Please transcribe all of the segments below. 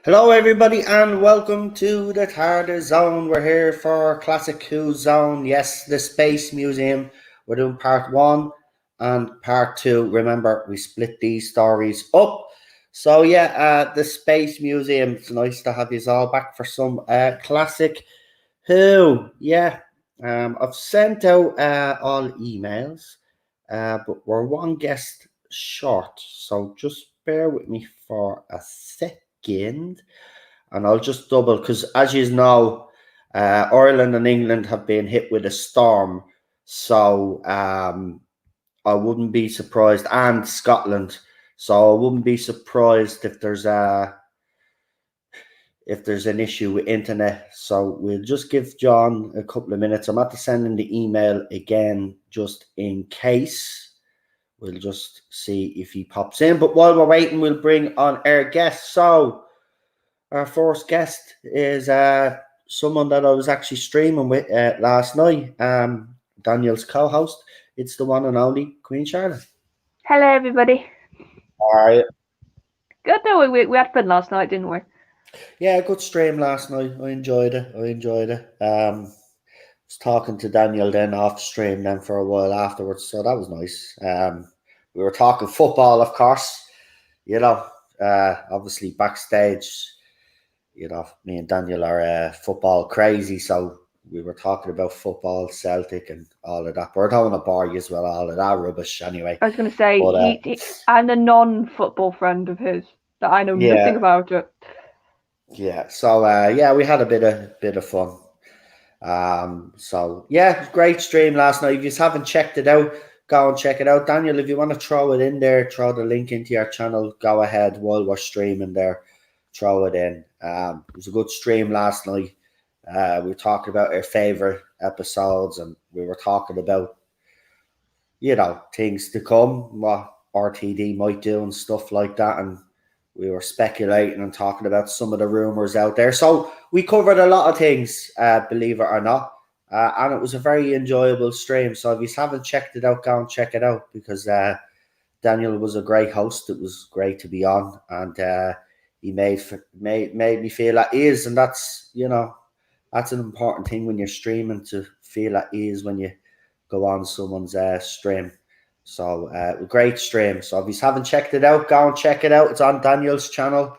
Hello, everybody, and welcome to the TARDIS Zone. We're here for ClassicWhoZone. Yes, the Space Museum. We're doing part 1 and part 2. Remember, we split these stories up. So, the Space Museum. It's nice to have you all back for some Classic Who. I've sent out all emails, but we're one guest short. So, just bear with me for a second. And I'll just double because, as you know, Ireland and England have been hit with a storm. So I wouldn't be surprised, and Scotland. So I wouldn't be surprised if there's an issue with internet. So we'll just give John a couple of minutes. I'm about to send him the email again, just in case. We'll just see if he pops in. But while we're waiting, we'll bring on our guest. So our first guest is someone that I was actually streaming with last night. Daniel's co-host. It's the one and only Queen Charlotte. Hello, everybody. All right. Good, though. We had fun last night, didn't we? Yeah, good stream last night. I enjoyed it. Was talking to Daniel then off stream then for a while afterwards, so that was nice. We were talking football, of course. Obviously backstage. Me and Daniel are football crazy, so we were talking about football, Celtic, and all of that. But I don't want to bore you as well, all of that rubbish anyway. I was going to say, I'm a non-football friend of his, that I know nothing about it. Yeah, so we had a bit of fun. Great stream last night. If you haven't checked it out, go and check it out. Daniel, if you want to throw it in there, throw the link into your channel, go ahead while we're streaming there. Throw it in. It was a good stream last night. We were talking about our favorite episodes, and we were talking about, things to come, what RTD might do and stuff like that. And we were speculating and talking about some of the rumors out there. So we covered a lot of things, believe it or not. And it was a very enjoyable stream. So if you haven't checked it out, go and check it out, because Daniel was a great host. It was great to be on, and he made me feel at ease, and that's that's an important thing when you're streaming, to feel at ease when you go on someone's stream. So great stream. So if you haven't checked it out, go and check it out. It's on Daniel's channel.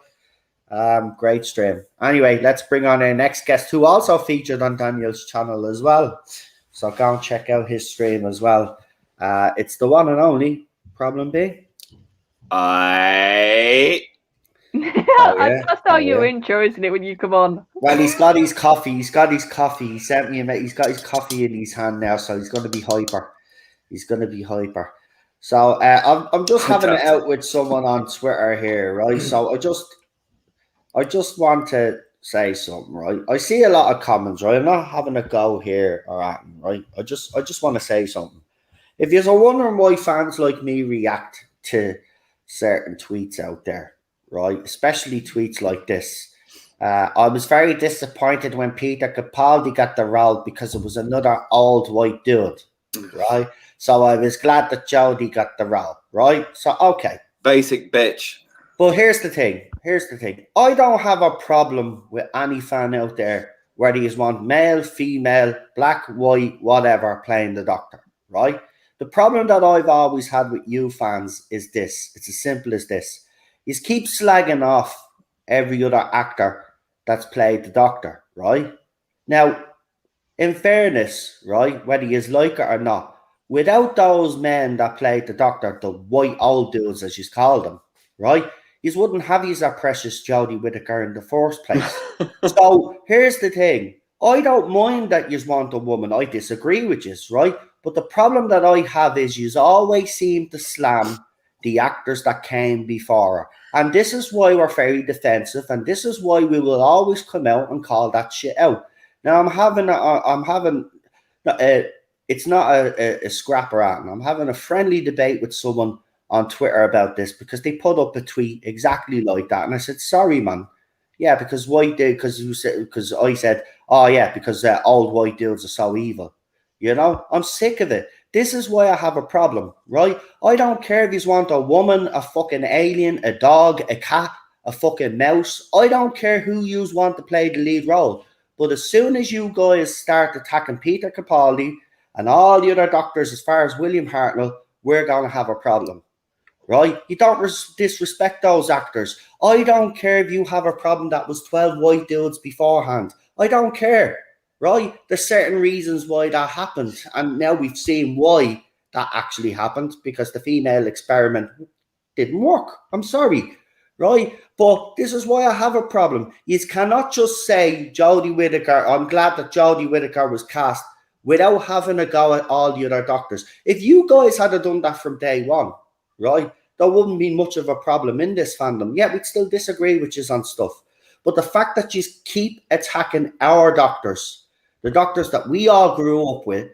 Great stream. Anyway, let's bring on our next guest, who also featured on Daniel's channel as well. So go and check out his stream as well. It's the one and only Problem B. That's how your intro, isn't it, when you come on? Well, he's got his coffee. He sent me he's got his coffee in his hand now, so he's going to be hyper. So I'm just having it out with someone on Twitter here, right? So I just want to say something, right? I see a lot of comments, right? I'm not having a go here or anything, right? I just want to say something. If you're wondering why fans like me react to certain tweets out there, right? Especially tweets like this. I was very disappointed when Peter Capaldi got the role because it was another old white dude, right? So I was glad that Jodie got the role, right? So, okay. Basic bitch. But here's the thing. I don't have a problem with any fan out there, whether you want male, female, black, white, whatever, playing the Doctor, right? The problem that I've always had with you fans is this. It's as simple as this. You keep slagging off every other actor that's played the Doctor, right? Now, in fairness, right, whether you like it or not, without those men that played the Doctor, the white old dudes, as you call them, right, you wouldn't have our precious Jodie Whittaker in the first place. So here's the thing. I don't mind that you want a woman. I disagree with you, right? But the problem that I have is you always seem to slam the actors that came before her. And this is why we're very defensive, and this is why we will always come out and call that shit out. Now it's not a scrap around. I'm having a friendly debate with someone on Twitter about this because they put up a tweet exactly like that, and I said, "Sorry, man, yeah, because white dude, because I said, oh yeah, because old white dudes are so evil." I'm sick of it. This is why I have a problem, right? I don't care if you want a woman, a fucking alien, a dog, a cat, a fucking mouse. I don't care who you want to play the lead role. But as soon as you guys start attacking Peter Capaldi and all the other doctors, as far as William Hartnell, we're going to have a problem. Right? You don't disrespect those actors. I don't care if you have a problem that was 12 white dudes beforehand. I don't care. Right? There's certain reasons why that happened. And now we've seen why that actually happened, because the female experiment didn't work. I'm sorry. Right? But this is why I have a problem. You cannot just say Jodie Whittaker, I'm glad that Jodie Whittaker was cast, without having a go at all the other doctors. If you guys had done that from day one, right, there wouldn't be much of a problem in this fandom. Yeah, we'd still disagree with you on stuff. But the fact that you keep attacking our doctors, the doctors that we all grew up with,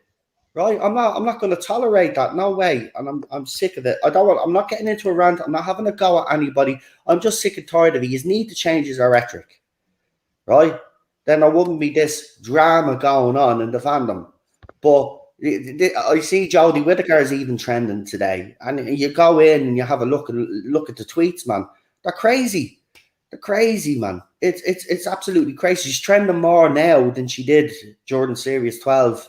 right? I'm not going to tolerate that. No way. And I'm sick of it. I'm not getting into a rant. I'm not having a go at anybody. I'm just sick and tired of it. You need to change his rhetoric, right? Then there wouldn't be this drama going on in the fandom. But I see Jodie Whittaker is even trending today, and you go in and you have a look at the tweets, man. They're crazy. They're crazy, man. It's absolutely crazy. She's trending more now than she did during Series 12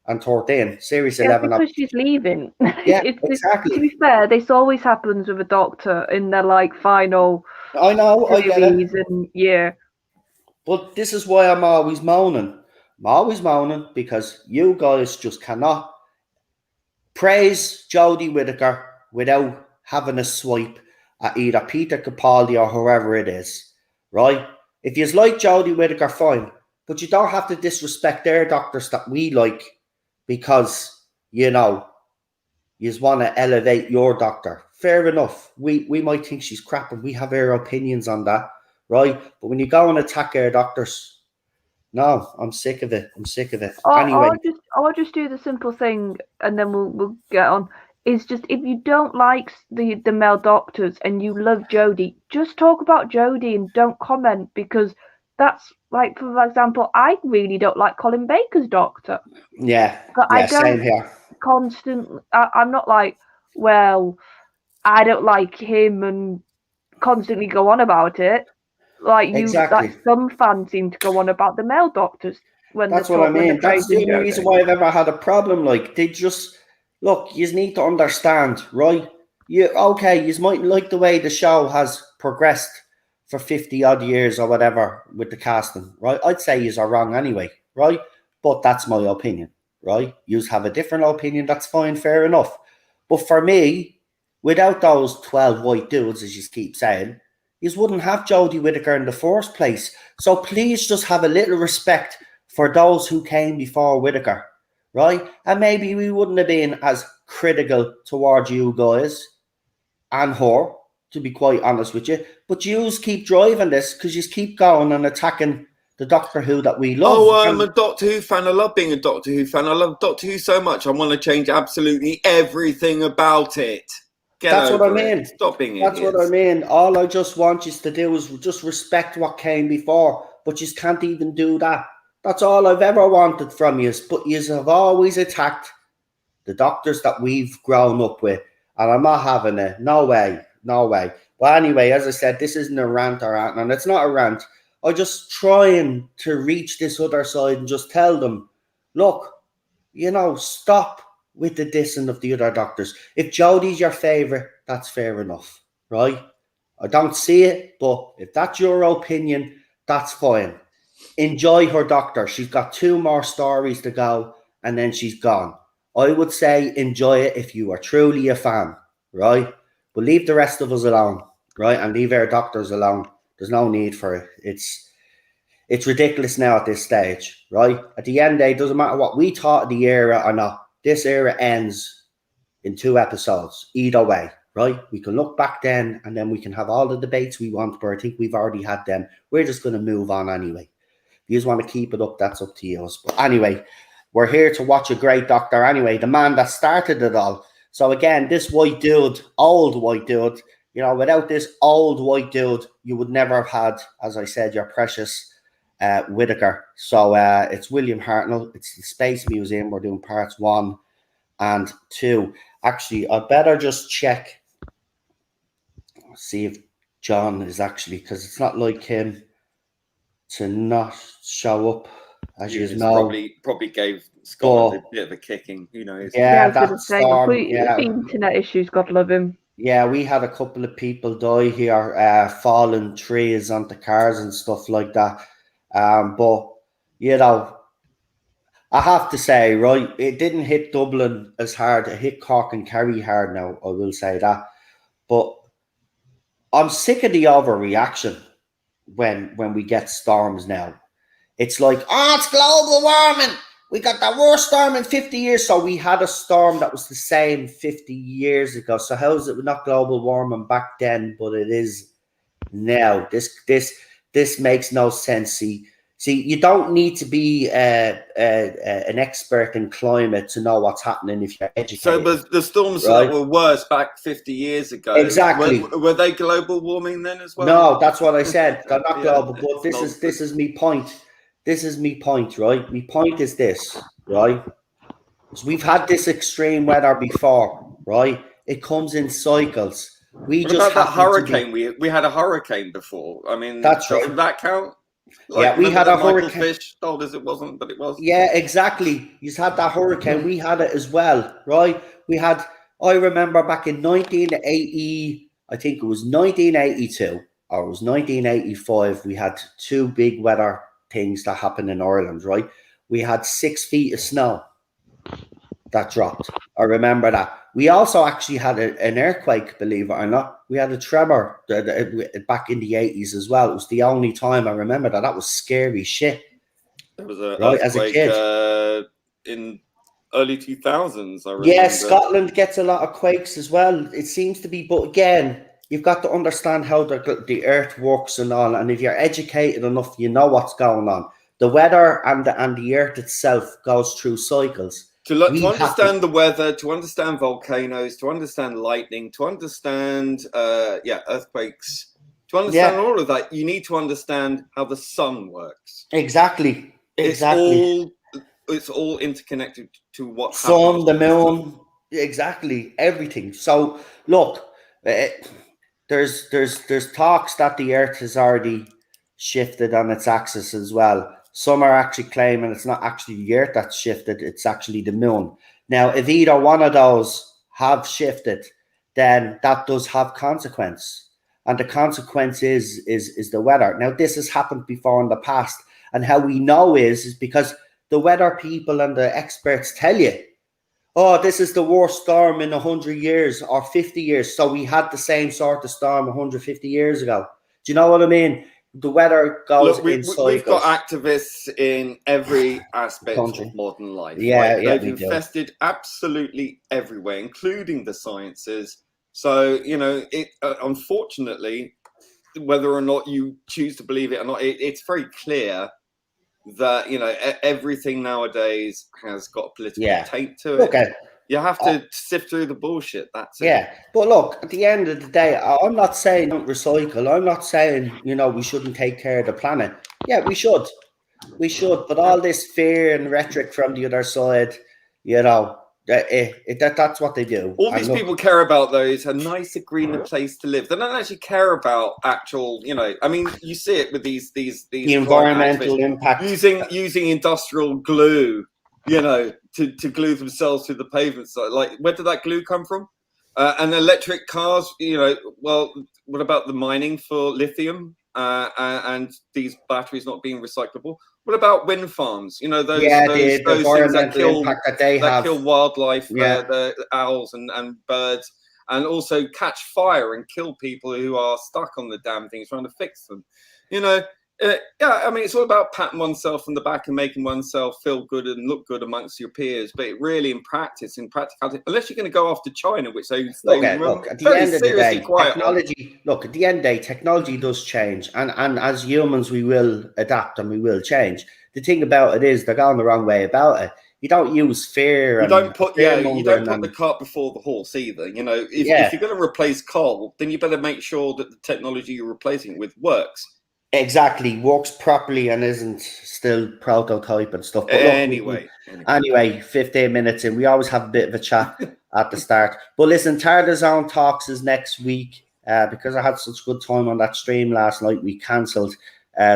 and 13. Series 11. Because she's leaving. Yeah, exactly. To be fair, this always happens with a doctor in their final. I know. I get it. And yeah. But this is why I'm always moaning. I'm always moaning because you guys just cannot praise Jodie Whittaker without having a swipe at either Peter Capaldi or whoever it is, right? If you like Jodie Whittaker, fine, but you don't have to disrespect their doctors that we like because, you know, you just want to elevate your doctor. Fair enough. We might think she's crap and we have our opinions on that, right? But when you go and attack our doctors, no, I'm sick of it. I'm sick of it. Anyway, I'll just do the simple thing, and then we'll get on. Is just, if you don't like the male doctors and you love Jodie, just talk about Jodie and don't comment, because that's like, for example, I really don't like Colin Baker's doctor. Yeah, but I don't same here. Constantly, I'm not like, well, I don't like him and constantly go on about it. Like exactly. Some fans seem to go on about the male doctors when that's what I mean. That's the only reason why I've ever had a problem. Like, they just look. You need to understand, right? You might like the way the show has progressed for 50 odd years or whatever with the casting, right? I'd say yous are wrong anyway, right? But that's my opinion, right? Yous have a different opinion. That's fine, fair enough. But for me, without those 12 white dudes, as you keep saying, you wouldn't have Jodie Whittaker in the first place. So please just have a little respect for those who came before Whittaker, right? And maybe we wouldn't have been as critical towards you guys and her, to be quite honest with you. But you keep driving this because you keep going and attacking the Doctor Who that we love. Oh, I'm a Doctor Who fan. I love being a Doctor Who fan. I love Doctor Who so much. I want to change absolutely everything about it. That's what I mean. Stop being idiots. That's what I mean. All I just want you to do is just respect what came before, but you can't even do that. That's all I've ever wanted from you. But you have always attacked the doctors that we've grown up with, and I'm not having it. No way. No way. But anyway, as I said, this isn't a rant or anything, and it's not a rant. I'm just trying to reach this other side and just tell them, look, stop with the dissing of the other doctors. If Jodie's your favourite, that's fair enough, right? I don't see it, but if that's your opinion, that's fine. Enjoy her doctor. She's got 2 more stories to go, and then she's gone. I would say enjoy it if you are truly a fan, right? But leave the rest of us alone, right? And leave our doctors alone. There's no need for it. It's ridiculous now at this stage, right? At the end of the day, it doesn't matter what we thought of the era or not. This era ends in 2 episodes, either way, right? We can look back then and then we can have all the debates we want, but I think we've already had them. We're just going to move on anyway. If you just want to keep it up, that's up to you. But anyway, we're here to watch a great doctor anyway, the man that started it all. So again, this white dude, old white dude, without this old white dude, you would never have had, as I said, your precious Whittaker. So it's William Hartnell. It's the Space Museum. We're doing parts 1 and 2. Actually, I better just check. See if John is actually, because it's not like him to not show up, as you know. Probably gave Scotland a bit of a kicking. Who knows? Yeah, I was going that to say, storm. the internet issues, God love him. Yeah, we had a couple of people die here, falling trees onto cars and stuff like that. But you know, I have to say, right, it didn't hit Dublin as hard. It hit Cork and Kerry hard now, I will say that. But I'm sick of the overreaction when we get storms now. It's like, oh, it's global warming. We got the worst storm in 50 years. So we had a storm that was the same 50 years ago. So how is it not global warming back then, but it is now? This makes no sense. See, you don't need to be an expert in climate to know what's happening if you're educated. So, but the storms right? that were worse back 50 years ago, exactly, were they global warming then as well? No, that's what I said. They're not global. But this is me point. This is me point, right? My point is this, right? So we've had this extreme weather before, right? It comes in cycles. What about that hurricane? We had a hurricane before. I mean, doesn't that count? Like, yeah, we had a hurricane. Fish told us it wasn't, but it was. Yeah, exactly. You had that hurricane. We had it as well, right? I remember back in 1980, I think it was 1982 or it was 1985, we had two big weather things that happened in Ireland, right? We had 6 feet of snow that dropped. I remember that. We also actually had an earthquake, believe it or not. We had a tremor back in the 80s as well. It was the only time I remember that. That was scary shit. There was an earthquake as a kid. In early 2000s, I remember. Yeah, Scotland gets a lot of quakes as well. It seems to be, but again, you've got to understand how the earth works and all. And if you're educated enough, you know what's going on. The weather and the earth itself goes through cycles. To understand the weather, to understand volcanoes, to understand lightning, to understand earthquakes, to understand all of that, you need to understand how the sun works. Exactly. It's all interconnected to what sun, the moon, exactly everything. So look, there's talks that the Earth has already shifted on its axis as well. Some are actually claiming it's not actually the Earth that's shifted, it's actually the moon. Now, if either one of those have shifted, then that does have consequence. And the consequence is the weather. Now, this has happened before in the past. And how we know is because the weather people and the experts tell you, oh, this is the worst storm in 100 years or 50 years. So we had the same sort of storm 150 years ago. Do you know what I mean? The weather goes in cycles. We've got activists in every aspect of modern life. They've infested absolutely everywhere, including the sciences. So, unfortunately, whether or not you choose to believe it or not, it's very clear that, everything nowadays has got a political taint to it. Okay. You have to sift through the bullshit. That's it. Yeah. But look, at the end of the day, I'm not saying don't recycle. I'm not saying, we shouldn't take care of the planet. Yeah, we should. We should. But all this fear and rhetoric from the other side, that's what they do. All these people care about, though, is a nicer, greener place to live. They don't actually care about actual, you see it with these the environmental impact. Using industrial glue, to glue themselves to the pavement. So, like, where did that glue come from? And electric cars, well, what about the mining for lithium and these batteries not being recyclable? What about wind farms? Those things that kill wildlife, the owls and birds, and also catch fire and kill people who are stuck on the damn things trying to fix them. It's all about patting oneself on the back and making oneself feel good and look good amongst your peers. But it really, in practicality, unless you're going to go after China, which they look at the end of the day, technology. Look, at the end of the day, technology does change, and as humans, we will adapt and we will change. The thing about it is they're going the wrong way about it. You don't use fear. You don't put the cart before the horse either. If you're going to replace coal, then you better make sure that the technology you're replacing with works. Exactly, works properly and isn't still prototype and stuff. But anyway, 15 minutes in, we always have a bit of a chat at the start. But listen, ClassicWhoZone Talks is next week. because I had such good time on that stream last night, we cancelled.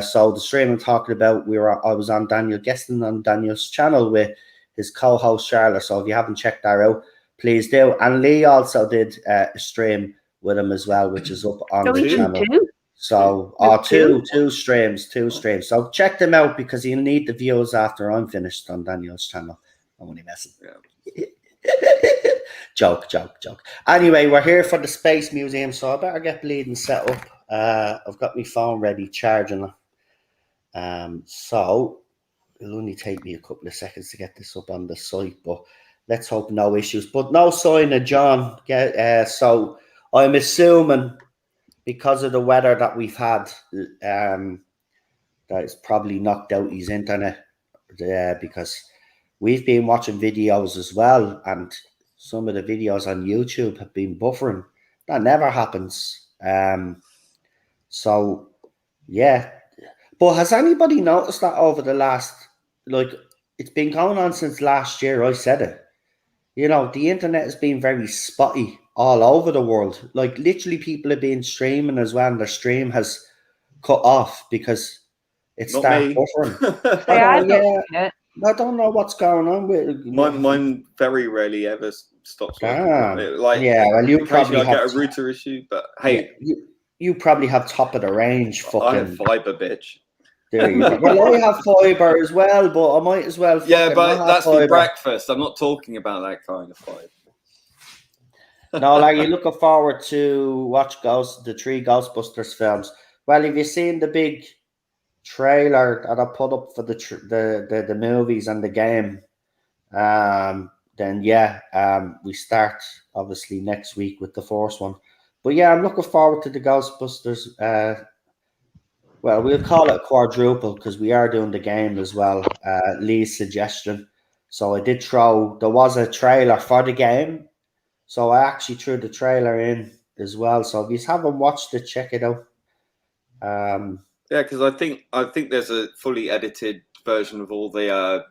So the stream I'm talking about, I was on guesting on Daniel's channel with his co-host Charlotte. So if you haven't checked that out, please do. And Lee also did a stream with him as well, which is up on the channel. So two streams. So check them out because you'll need the views after I'm finished on Daniel's channel. I'm only messing. Yeah. Joke. Anyway, we're here for the Space Museum, so I better get bleeding set up. I've got my phone ready, charging it. So it'll only take me a couple of seconds to get this up on the site, but let's hope no issues. But no sign of John. So I'm assuming because of the weather that we've had, that it's probably knocked out his internet. Because we've been watching videos as well, and some of the videos on YouTube have been buffering. That never happens. So, yeah. But has anybody noticed that over the last, it's been going on since last year, I said it. You know, the internet has been very spotty all over the world. Like, literally people have been streaming as well, and their stream has cut off because it started buffering. I don't know what's going on with mine. Very rarely ever stops working. Well, you probably I get a router issue, but hey, you probably have top of the range. I have fiber, bitch. There you go. Well, I have fiber as well, but I might as well. Yeah, but that's for breakfast. I'm not talking about that kind of fiber. No, like you're looking forward to watch the 3 Ghostbusters films. Well, have you seen the big trailer that I put up for the movies and the game? Then we start obviously next week with the first one. But yeah, I'm looking forward to the Ghostbusters. Well, we'll call it quadruple because we are doing the game as well. Lee's suggestion. So I did there was a trailer for the game. So I actually threw the trailer in as well. So if you haven't watched it, check it out. Because I think there's a fully edited version of all the.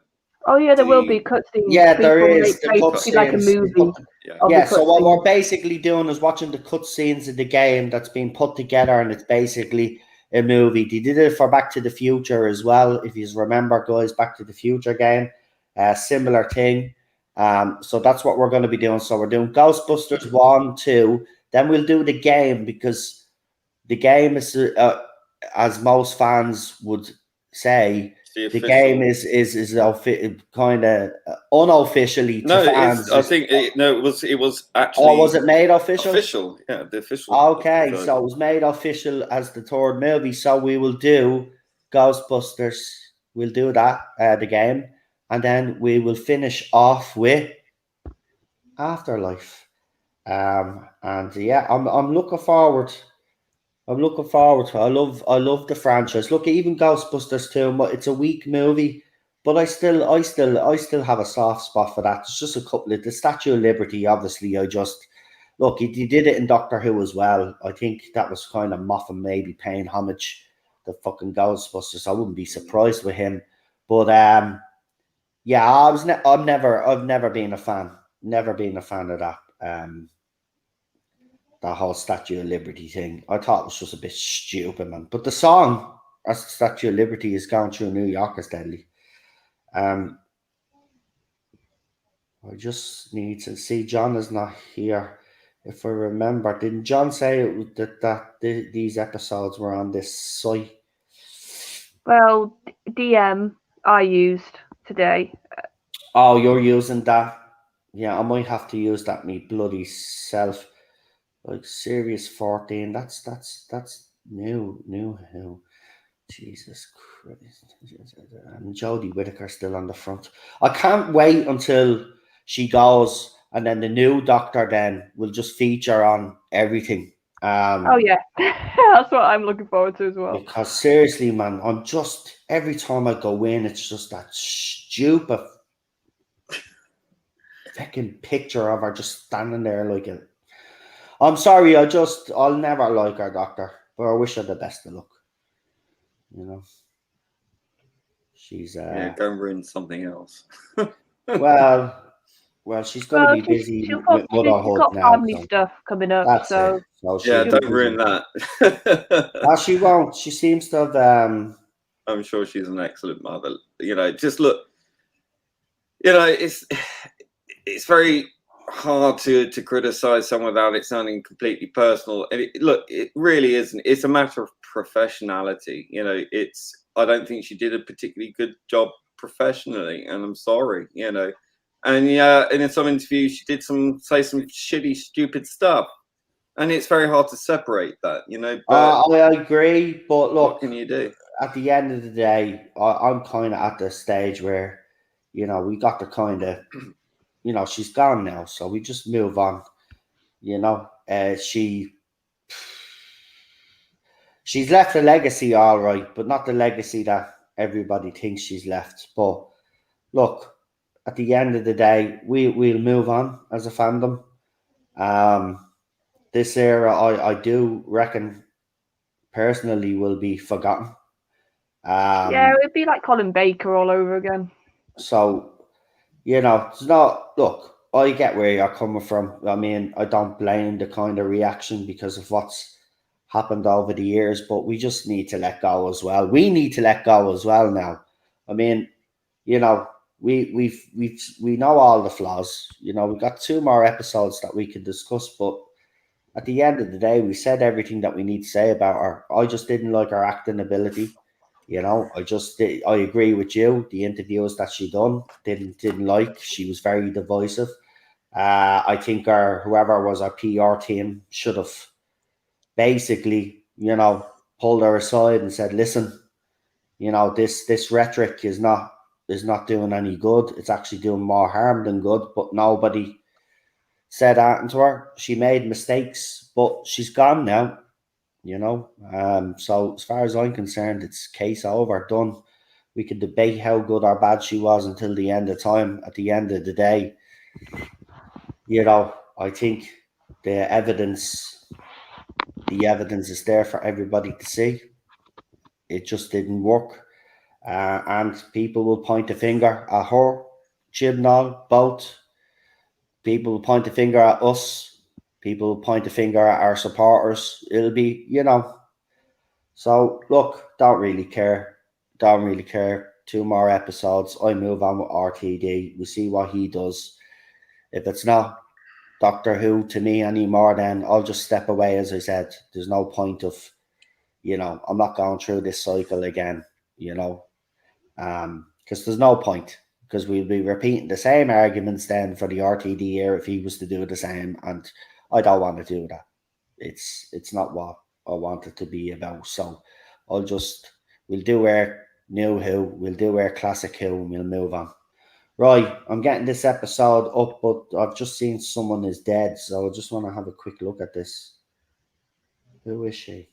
There will be cutscenes. Yeah, there is. The cutscenes. Like a movie. So what we're basically doing is watching the cutscenes of the game that's been put together, and it's basically a movie. They did it for Back to the Future as well. If you remember, guys, Back to the Future game, similar thing. So that's what we're going to be doing. So we're doing Ghostbusters 1, 2. Then we'll do the game because the game is, as most fans would say, the game is kind of unofficially to fans. I think it was actually. Or was it made official? Official, yeah, the official. Okay, so it was made official as the 3rd movie. So we will do Ghostbusters. We'll do that, the game, and then we will finish off with Afterlife. And yeah, I'm looking forward. I'm looking forward to it. I love the franchise. Look, even Ghostbusters 2, it's a weak movie, but I still have a soft spot for that. It's just a couple of the Statue of Liberty, obviously. He did it in Doctor Who as well. I think that was kind of Moffat maybe paying homage to fucking Ghostbusters. I wouldn't be surprised with him. But I've never been a fan. Never been a fan of that. That whole Statue of Liberty thing. I thought it was just a bit stupid, man. But the song, as Statue of Liberty is going through New York, is deadly. I just need to see. John is not here. If I remember, didn't John say that these episodes were on this site? Well, DM I used today. Oh, you're using that? Yeah, I might have to use that me bloody self. Like Series 14, that's new. Jesus Christ. And Jodie Whittaker still on the front. I can't wait until she goes, and then the new Doctor then will just feature on everything. That's what I'm looking forward to as well. Because seriously, man, I'm just every time I go in, it's just that stupid fucking picture of her just standing there like a. I'm sorry, I'll never like her, Doctor, but I wish her the best of luck. You know, she's go and ruin something else. Well, Well, she's going to be busy she's with motherhood got now. family So stuff coming up. that's So it. So Yeah, she'll be don't busy. ruin that. No, she won't. She seems to have. I'm sure she's an excellent mother. Just look. It's very hard to criticize someone without it sounding completely personal. And look, it really isn't. It's a matter of professionality. I don't think she did a particularly good job professionally, and I'm sorry. And in some interviews she did say some shitty, stupid stuff, and it's very hard to separate that. But I agree, but look, what can you do? At the end of the day, I'm kind of at the stage where, we got to kind of, she's gone now, so we just move on. She's left a legacy, all right, but not the legacy that everybody thinks she's left. But look, at the end of the day, we'll move on as a fandom. This era, I do reckon, personally, will be forgotten. yeah, it'd be like Colin Baker all over again. So, it's not. Look, I get where you're coming from. I mean, I don't blame the kind of reaction because of what's happened over the years, but we just need to let go as well. We need to let go as well now. I mean, we know all the flaws. We've got 2 more episodes that we can discuss, but at the end of the day, we said everything that we need to say about her. I just didn't like her acting ability. I agree with you. The interviews that she done didn't like. She was very divisive. I think whoever was our PR team should have basically, pulled her aside and said, "Listen, this rhetoric is not doing any good. It's actually doing more harm than good." But nobody said that to her. She made mistakes, but she's gone now. So as far as I'm concerned, it's case over, done. We could debate how good or bad she was until the end of time. At the end of the day, I think the evidence is there for everybody to see. It just didn't work, and people will point a finger at her, Chibnall, both. People will point a finger at us. People will point a finger at our supporters. It'll be, So look, don't really care. Don't really care. 2 more episodes. I move on with RTD. We see what he does. If it's not Doctor Who to me anymore, then I'll just step away. As I said, there's no point of, I'm not going through this cycle again. Because there's no point. Because we'll be repeating the same arguments then for the RTD year if he was to do the same, and I don't want to do that. It's not what I want it to be about. So we'll do our new Who, we'll do our classic Who, and we'll move on. Right, I'm getting this episode up, but I've just seen someone is dead, so I just want to have a quick look at this. Who is she?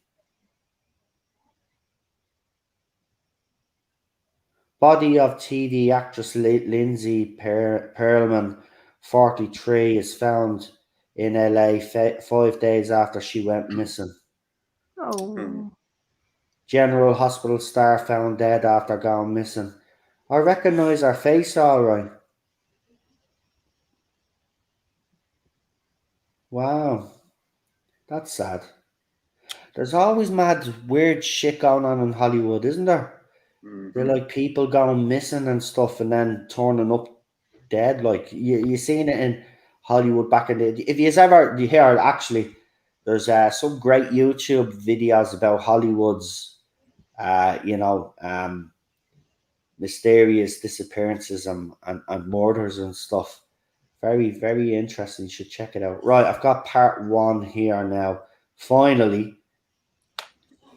Body of TV actress Lindsay Perlman, 43, is found in LA 5 days after she went missing. Oh. General Hospital star found dead after going missing. I recognise her face all right. Wow, that's sad. There's always mad, weird shit going on in Hollywood, isn't there? Mm-hmm. They're like people going missing and stuff and then turning up dead. Like you seen it in Hollywood back in the. If you hear actually, there's some great YouTube videos about Hollywood's, mysterious disappearances and murders and stuff. Very, very interesting. You should check it out. Right, I've got part 1 here now. Finally.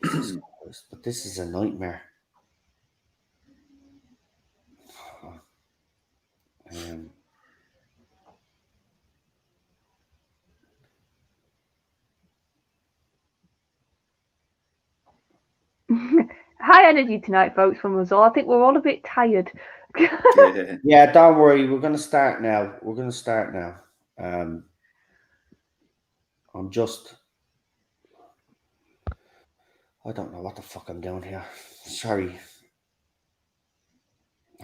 But this is a nightmare. High energy tonight, folks, from us all. I think we're all a bit tired. Yeah, don't worry. We're going to start now. I'm just... I don't know what the fuck I'm doing here. Sorry.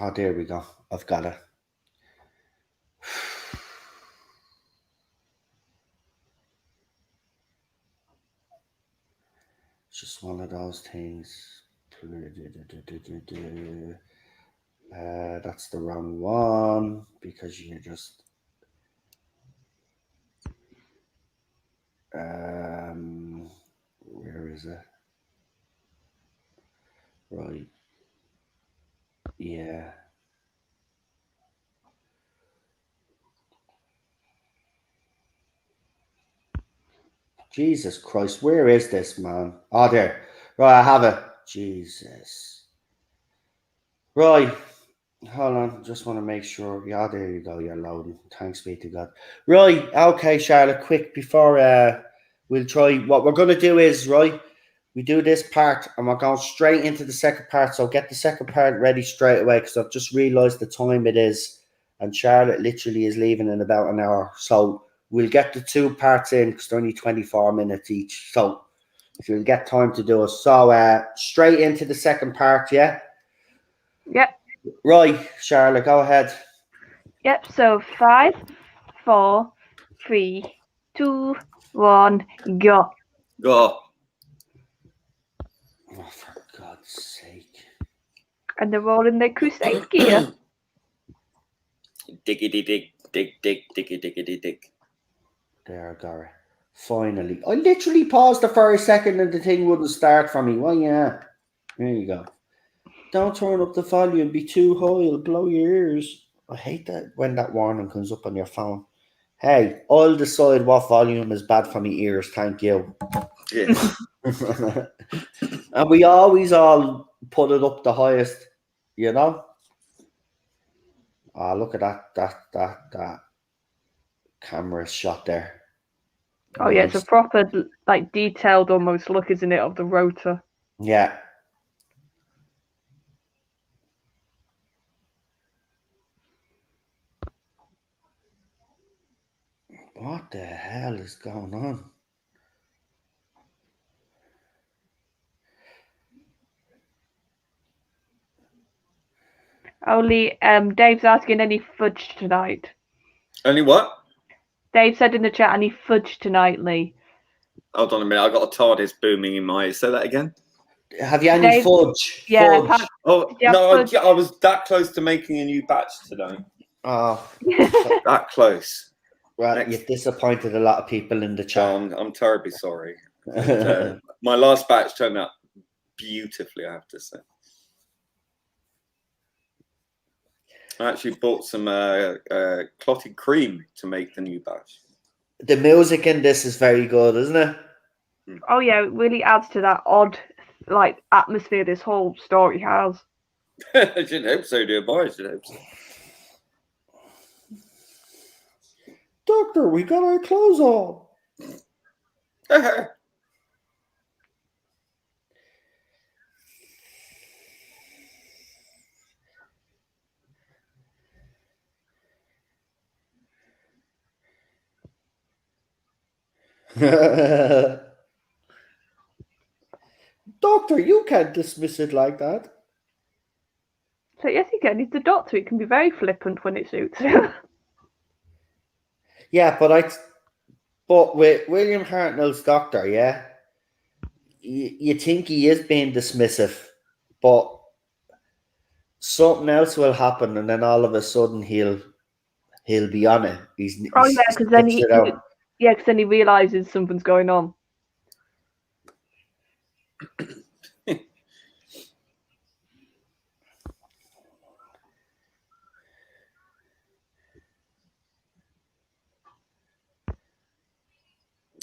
Oh, there we go. I've got it. just one of those things. That's the wrong one because you just where is it? Right. Yeah. Jesus Christ, where is this, man? Oh, there. Right, I have it. Jesus. Right. Hold on. Just want to make sure. Yeah, there you go. You're loading. Thanks be to God. Right. Okay, Charlotte, quick before we'll try. What we're going to do is, right, we do this part and we're going straight into the second part. So get the second part ready straight away because I've just realised the time it is. And Charlotte literally is leaving in about an hour. So we'll get the 2 parts in because they're only 24 minutes each. So if you'll get time to do it. So straight into the second part, yeah? Yep. Right, Charlotte, go ahead. Yep. So 5, 4, 3, 2, 1, go. Go. Oh, for God's sake. And they're all in their crusade gear. Diggity dig, dig, dig, diggy, diggity dig. There, Gary. Finally. I literally paused it for a second and the thing wouldn't start for me. Well, yeah. There you go. Don't turn up the volume, be too high, it'll blow your ears. I hate that when that warning comes up on your phone. Hey, I'll decide what volume is bad for my ears, thank you. Yeah. And we always all put it up the highest, you know? Ah, look at that camera shot there. Oh yeah, it's a proper, like, detailed almost look, isn't it, of the rotor? Yeah. What the hell is going on? Only, Dave's asking any fudge tonight. Only what? Dave said in the chat, any fudge tonight, Lee. Hold on a minute. I got a TARDIS booming in my ears. Say that again. Have you any Dave, fudge? yeah, Fudge. Oh Yeah, no, fudge. I was that close to making a new batch today. Oh, That close. well, Next. you've disappointed a lot of people in the chat. I'm terribly sorry. But, my last batch turned out beautifully, I have to say. I actually bought some clotted cream to make the new batch. The music in this is very good, isn't it? Oh yeah, it really adds to that odd, like, atmosphere this whole story has. I should hope so, dear boy. I should hope so. Doctor, we got our clothes on. Doctor, you can't dismiss it like that. So yes, you can. He's the doctor. He can be very flippant when it suits. Yeah, but with William Hartnell's doctor, yeah, you think he is being dismissive, but something else will happen, and then all of a sudden he'll be on it. Oh yeah, because then he realizes something's going on.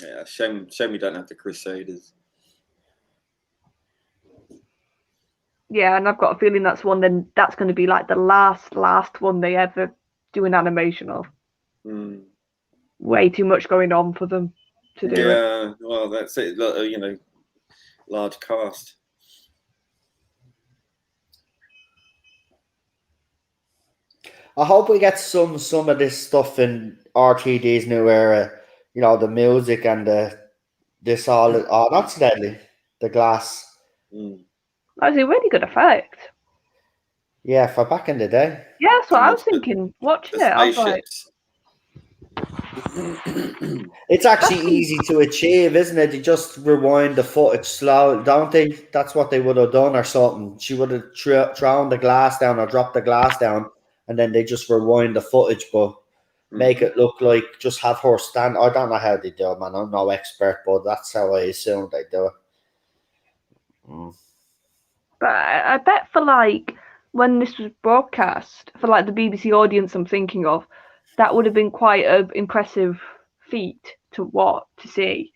Yeah, shame we don't have the Crusaders. Yeah, and I've got a feeling that's going to be like the last one they ever do an animation of. Way too much going on for them to do it. Yeah, well, that's it. You know, large cast. I hope we get some of this stuff in RTD's new era. You know, the music and this all. Oh, that's deadly. The glass. That was a really good effect. Yeah, for back in the day. Yeah, that's what I was thinking. Watching it, I was like, It's actually easy to achieve, isn't it? You just rewind the footage slow, don't they? That's what they would have done or something. She would have thrown the glass down or dropped the glass down, and then they just rewind the footage, but make it look like just have her stand. I don't know how they do it, man. I'm no expert, but that's how I assume they do it. But I bet for like when this was broadcast for like the BBC audience I'm thinking of, that would have been quite an impressive feat to see.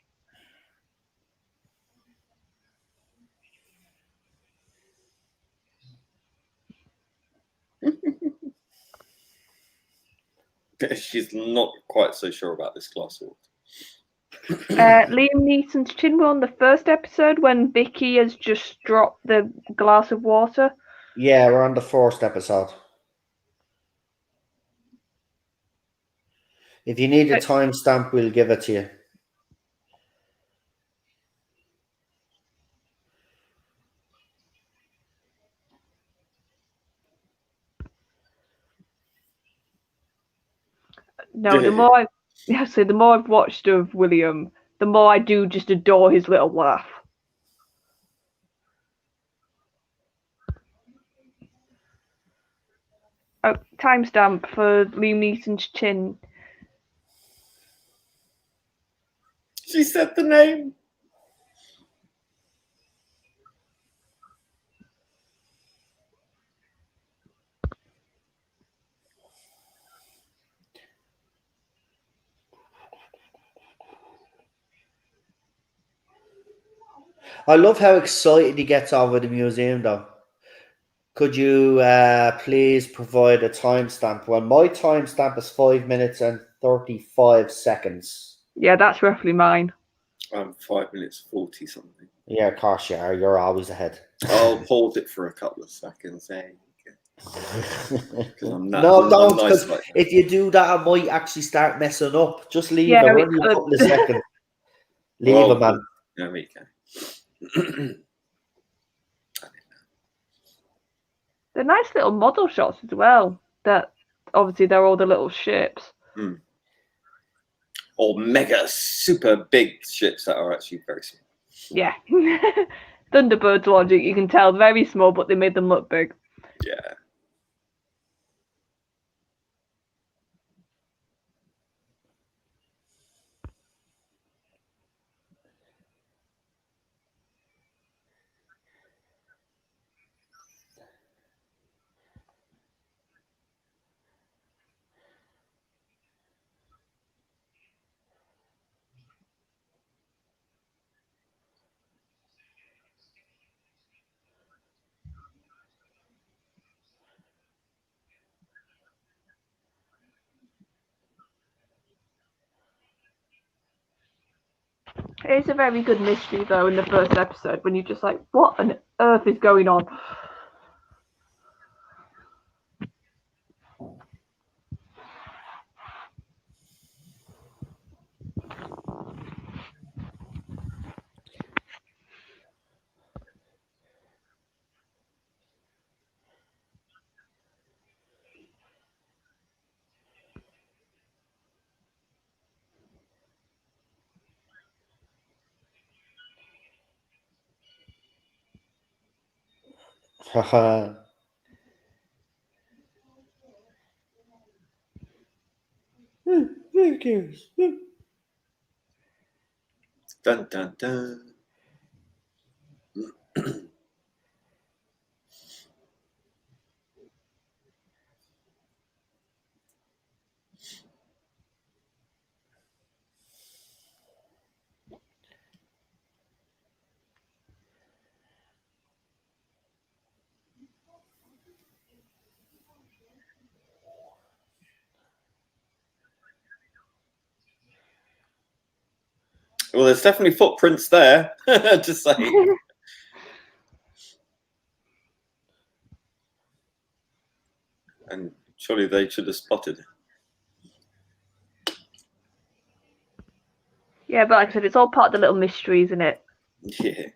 She's not quite so sure about this glass of water. Liam Neeson's chin were on the first episode when Vicky has just dropped the glass of water. Yeah, we're on the first episode. If you need a timestamp, we'll give it to you. No, the more I've watched of William, the more I do just adore his little laugh. Oh, timestamp for Liam Neeson's chin. She said the name. I love how excited he gets over the museum, though. Could you please provide a timestamp? Well, my timestamp is 5 minutes and 35 seconds. Yeah, that's roughly mine. 5 minutes 40 something. Yeah, of course you are. You're always ahead. I'll pause it for a couple of seconds. No, don't, because if you do that, I might actually start messing up. Just leave it. Only a couple of seconds. Leave it, man. Yeah, me can. They're nice little model shots as well. That obviously they're all the little ships. Or mega super big ships that are actually very small. Yeah. Thunderbird's logic, you can tell, very small, but they made them look big. Yeah. It's a very good mystery, though, in the first episode, when you're just like, what on earth is going on? Haha. Thank you. Dun dun dun. Well, there's definitely footprints there. Just saying. And surely they should have spotted it. Yeah, but like I said, it's all part of the little mystery, isn't it? Yeah.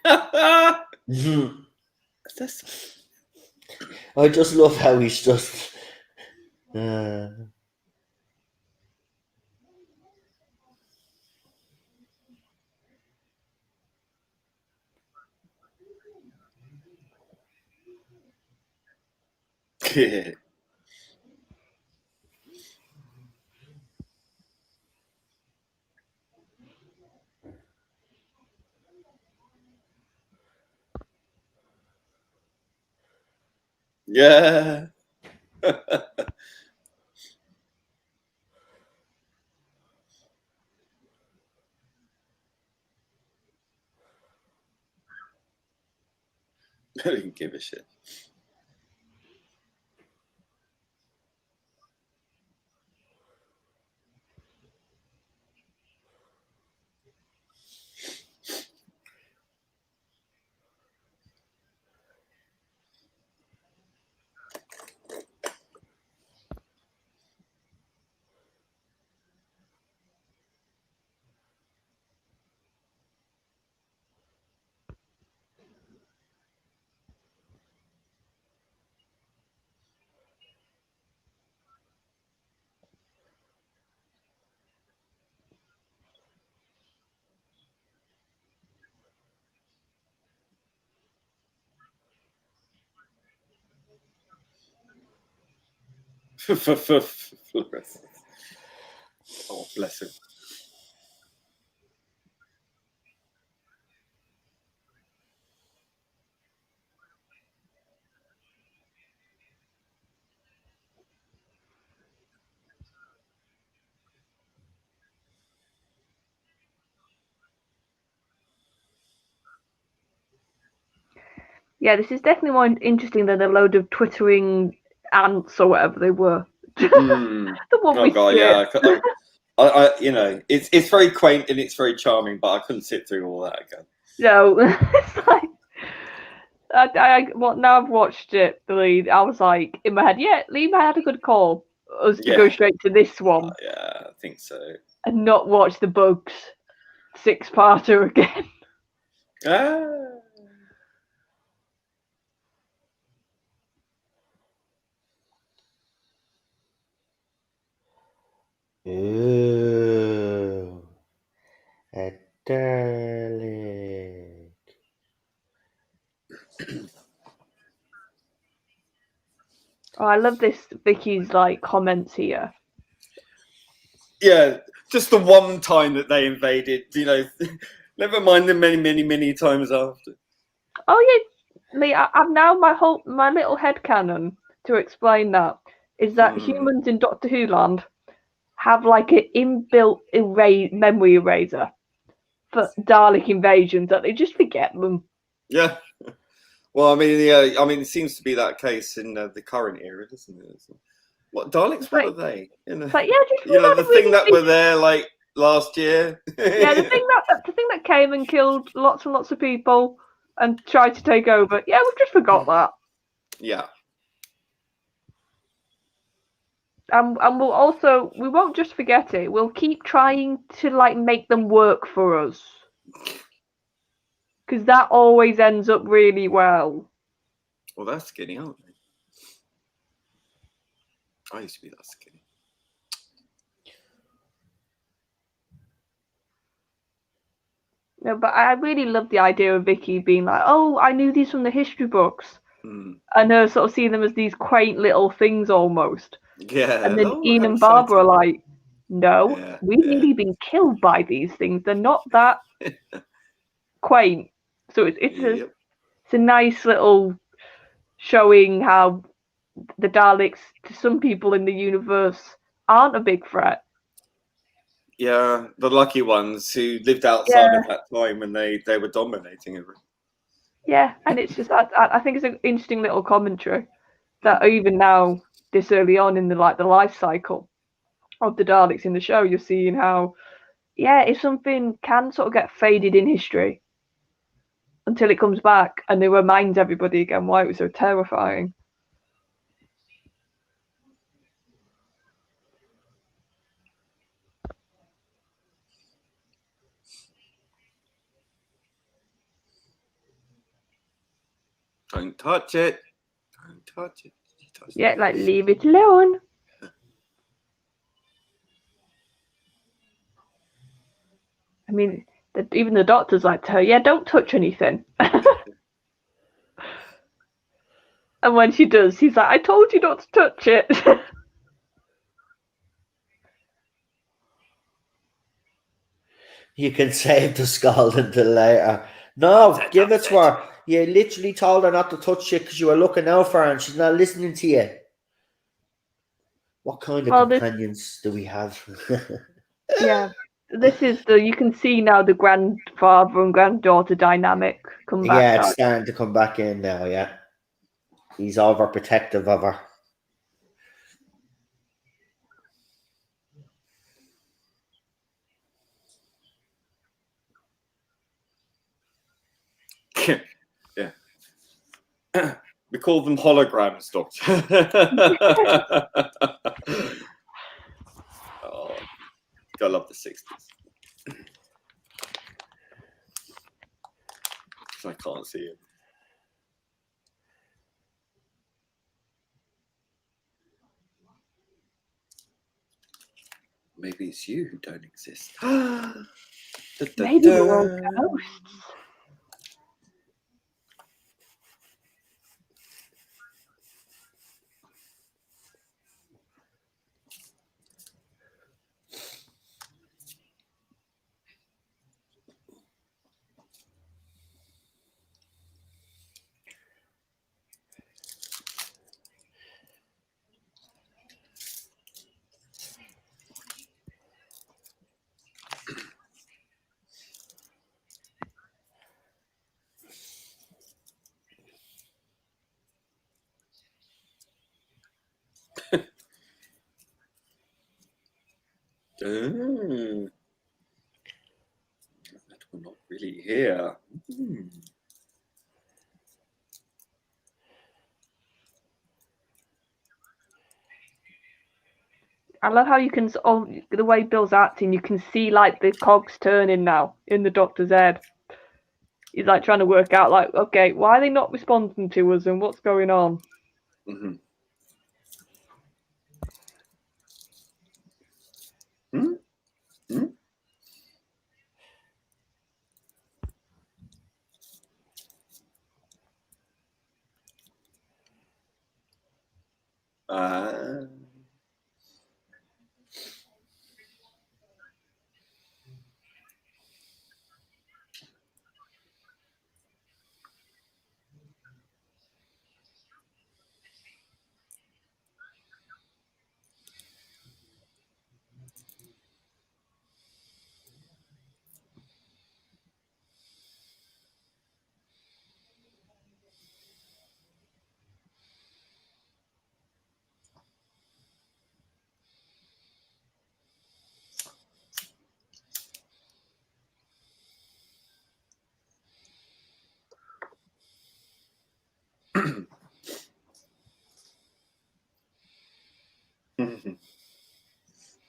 I just love how he's just. Yeah. I didn't give a shit. Oh, bless him. Yeah, this is definitely more interesting than a load of twittering ants or whatever they were. Mm. The one Oh we god, skipped. yeah. I, you know, it's very quaint and it's very charming, but I couldn't sit through all that again. No, it's like well, now I've watched it. I was like in my head, yeah, Lima had a good call us to go Yeah. straight to this one Yeah, I think so. and not watch the Bugs 6-parter again. Ah. Ooh, a Dalek. Oh, I love this Vicky's like comments here. Yeah, just the one time that they invaded, you know, never mind the many times after. Oh yeah, Lee, I've now my little headcanon to explain that is that humans in Doctor Who land have like an inbuilt memory eraser for Dalek invasions that they just forget them. Yeah. Well, I mean, yeah, I mean, it seems to be that case in the current era, doesn't it? What Daleks? It's What like, are they? it's like yeah, just You know, the thing really that were there like last year. yeah, the thing that came and killed lots and lots of people and tried to take over. Yeah, we've just forgot that. Yeah. And we won't just forget it. We'll keep trying to like make them work for us. Because that always ends up really well. Well, they're skinny, aren't they? I used to be that skinny. No, but I really love the idea of Vicky being like, "Oh, I knew these from the history books," and her sort of seeing them as these quaint little things almost. Yeah. And then Oh, Ian how and Barbara are exciting. like, "No, Yeah, we've nearly been killed by these things. They're not that quaint." So Yep. it's a nice little showing how the Daleks, to some people in the universe, aren't a big threat. Yeah, the lucky ones who lived outside of that time when they were dominating everything. Yeah, and it's just I think it's an interesting little commentary that even now, this early on in the life cycle of the Daleks in the show, you're seeing how if something can sort of get faded in history until it comes back and it reminds everybody again why it was so terrifying. Don't touch it. Don't touch it. Yeah, like leave it alone. I mean, even the doctor's like to her, yeah, don't touch anything. And when she does, he's like, I told you not to touch it. You can save the scald until later. No, give it to her. You literally told her not to touch it because you were looking out for her and she's not listening to you. What kind of companions do we have? Yeah, this is you can see now the grandfather and granddaughter dynamic come back. Yeah, it's starting to come back in now, yeah. He's overprotective of her. Yeah. We call them holograms, Doctor. Oh, I love the 60s. I can't see it. Maybe it's you who don't exist. Maybe we're all ghosts. We're not really here. I love how you can, the way Bill's acting, you can see like the cogs turning now in the doctor's head. He's like trying to work out, like, okay, why are they not responding to us and what's going on? Mm-hmm.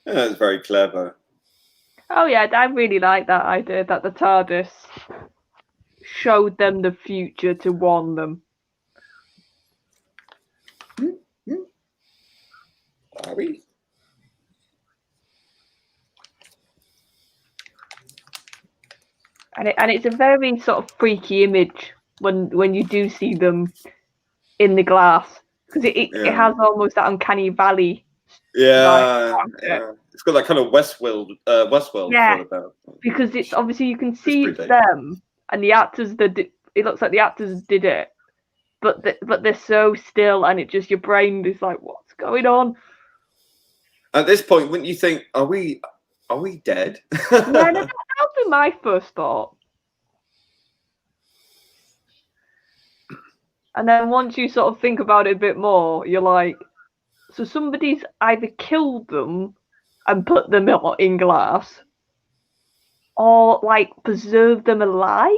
That's very clever. Oh yeah, I really like that idea that the TARDIS showed them the future to warn them. Are we? And it's a very sort of freaky image when you do see them in the glass, because it has almost that uncanny valley. Yeah, it's got that kind of Westworld feel about it. Because it's obviously you can see it's them and the actors that it looks like the actors did it, but they're so still and it just your brain is like, what's going on? At this point, wouldn't you think, are we dead? Yeah, no, that would be my first thought. And then once you sort of think about it a bit more, you're like, so somebody's either killed them and put them in glass, or like preserved them alive.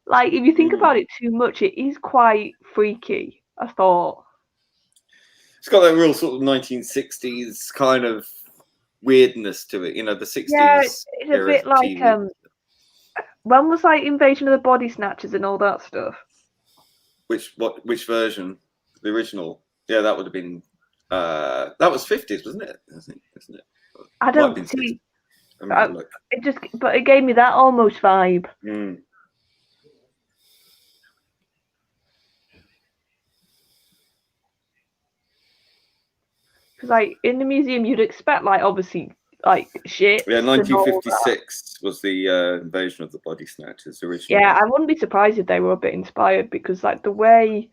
Like if you think about it too much, it is quite freaky, I thought. It's got that real sort of 1960s kind of weirdness to it, you know, the 60s. Yeah, it's a bit like TV. when was like Invasion of the Body Snatchers and all that stuff? Which version? The original? Yeah, that would have been. That was 50s, wasn't it? I think, isn't it? I don't see. But it gave me that almost vibe. Mm. Because like in the museum, you'd expect like obviously like shit. Yeah, 1956 was the invasion of the body snatchers originally. Yeah, I wouldn't be surprised if they were a bit inspired because like the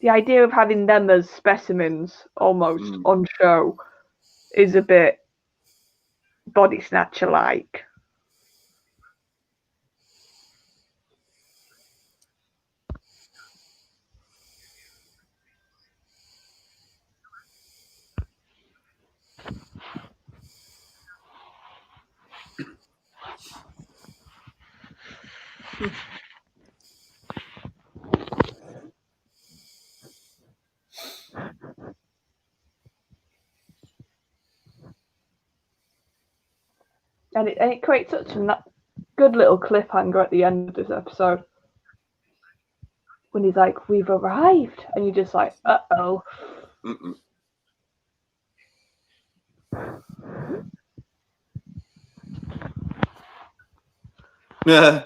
idea of having them as specimens almost on show is a bit body snatcher like. And it creates such a good little cliffhanger at the end of this episode. When he's like, "We've arrived," and you're just like, "Uh-oh." Yeah.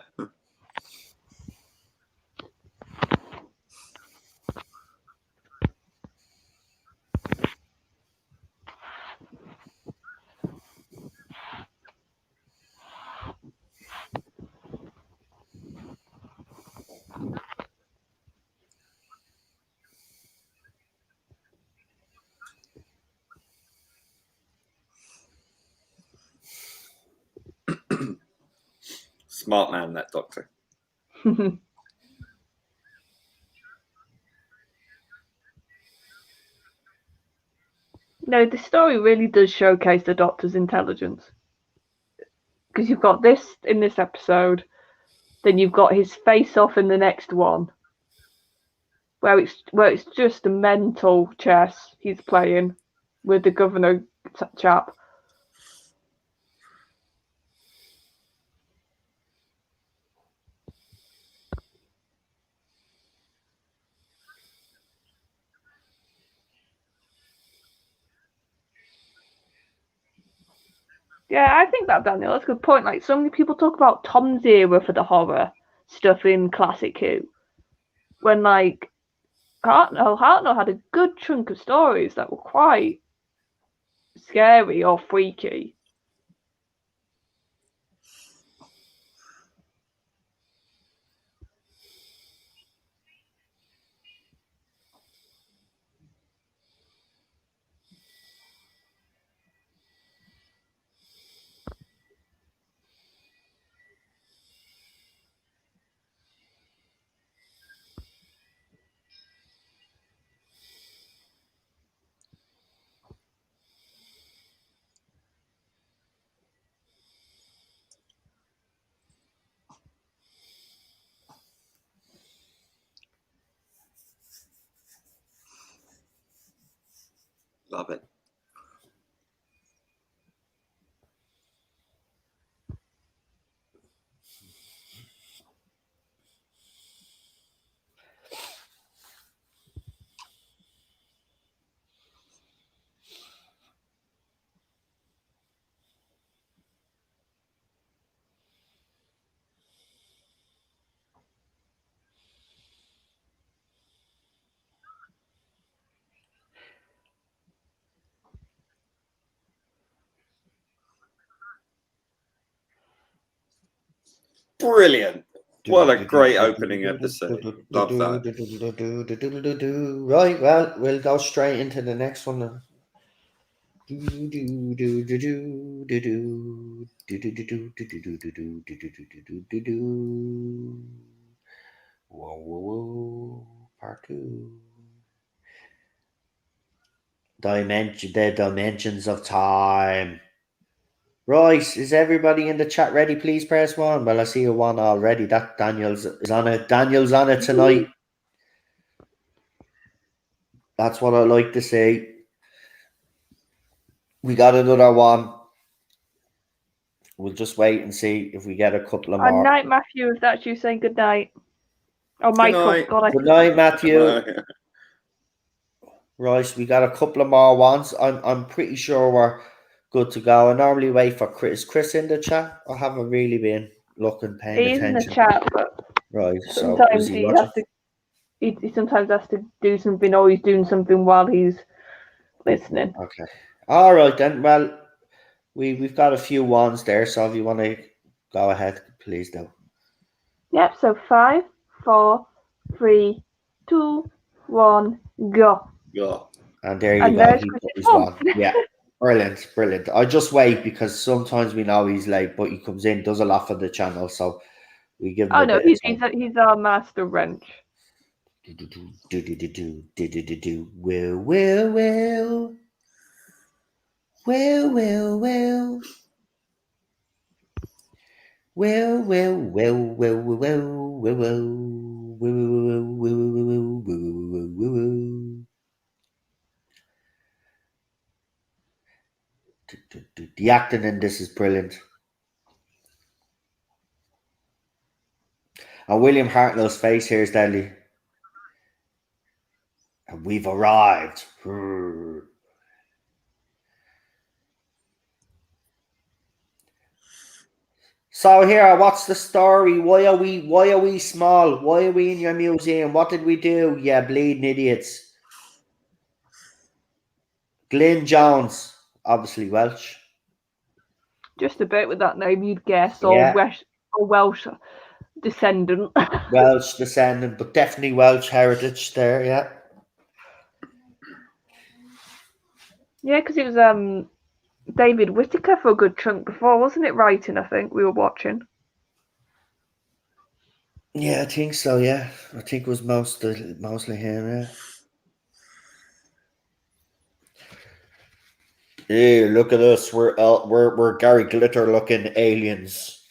Smart man, that doctor. No, the story really does showcase the Doctor's intelligence. Because you've got this in this episode, then you've got his face-off in the next one, where it's just a mental chess he's playing with the governor chap. Yeah, I think that, Daniel, that's a good point. Like, so many people talk about Tom's era for the horror stuff in Classic Who, when, like, Hartnell had a good chunk of stories that were quite scary or freaky. Love it. Brilliant. What a great opening episode. Love that. Right, well, we'll go straight into the next one. Whoa, part 2. The dimensions of time. Right, is everybody in the chat ready? Please press 1. Well, I see a 1 already. That Daniel's is on it. Daniel's on it tonight. That's what I like to see. We got another 1. We'll just wait and see if we get a couple of more. Good night, Matthew, if that's you saying good night. Oh, Michael. night. God, Good night, Matthew. Right, we got a couple of more ones. I'm pretty sure we're good to go. I normally wait for Chris. Is Chris in the chat? I haven't really been paying he's in the attention. chat, but Right, so sometimes is he he watching? has to. He sometimes has to do something, or he's doing something while he's listening. Okay. All right then. Well, we've got a few ones there, so if you want to go ahead, please do. Yep. So 5, 4, 3, 2, 1, go. Yeah. And there you And go. there's He Chris put his Paul. one. Yeah. Brilliant, brilliant. I just wait because sometimes we know he's late, but he comes in, does a lot for the channel, so we give him Oh a no, bit he's of time. he's our master wrench. Will. The acting in this is brilliant. And William Hartnell's face here is deadly. And we've arrived. So here, what's the story? Why are we small? Why are we in your museum? What did we do? Yeah, bleeding idiots. Glyn Jones, obviously Welsh. Just a bit with that name, you'd guess, Yeah. or Welsh descendant. Welsh descendant, but definitely Welsh heritage there, yeah. Yeah, because it was David Whittaker for a good chunk before, wasn't it? Writing, I think we were watching. Yeah, I think so, yeah. I think it was mostly him, yeah. Hey, look at us. We're Gary Glitter looking aliens.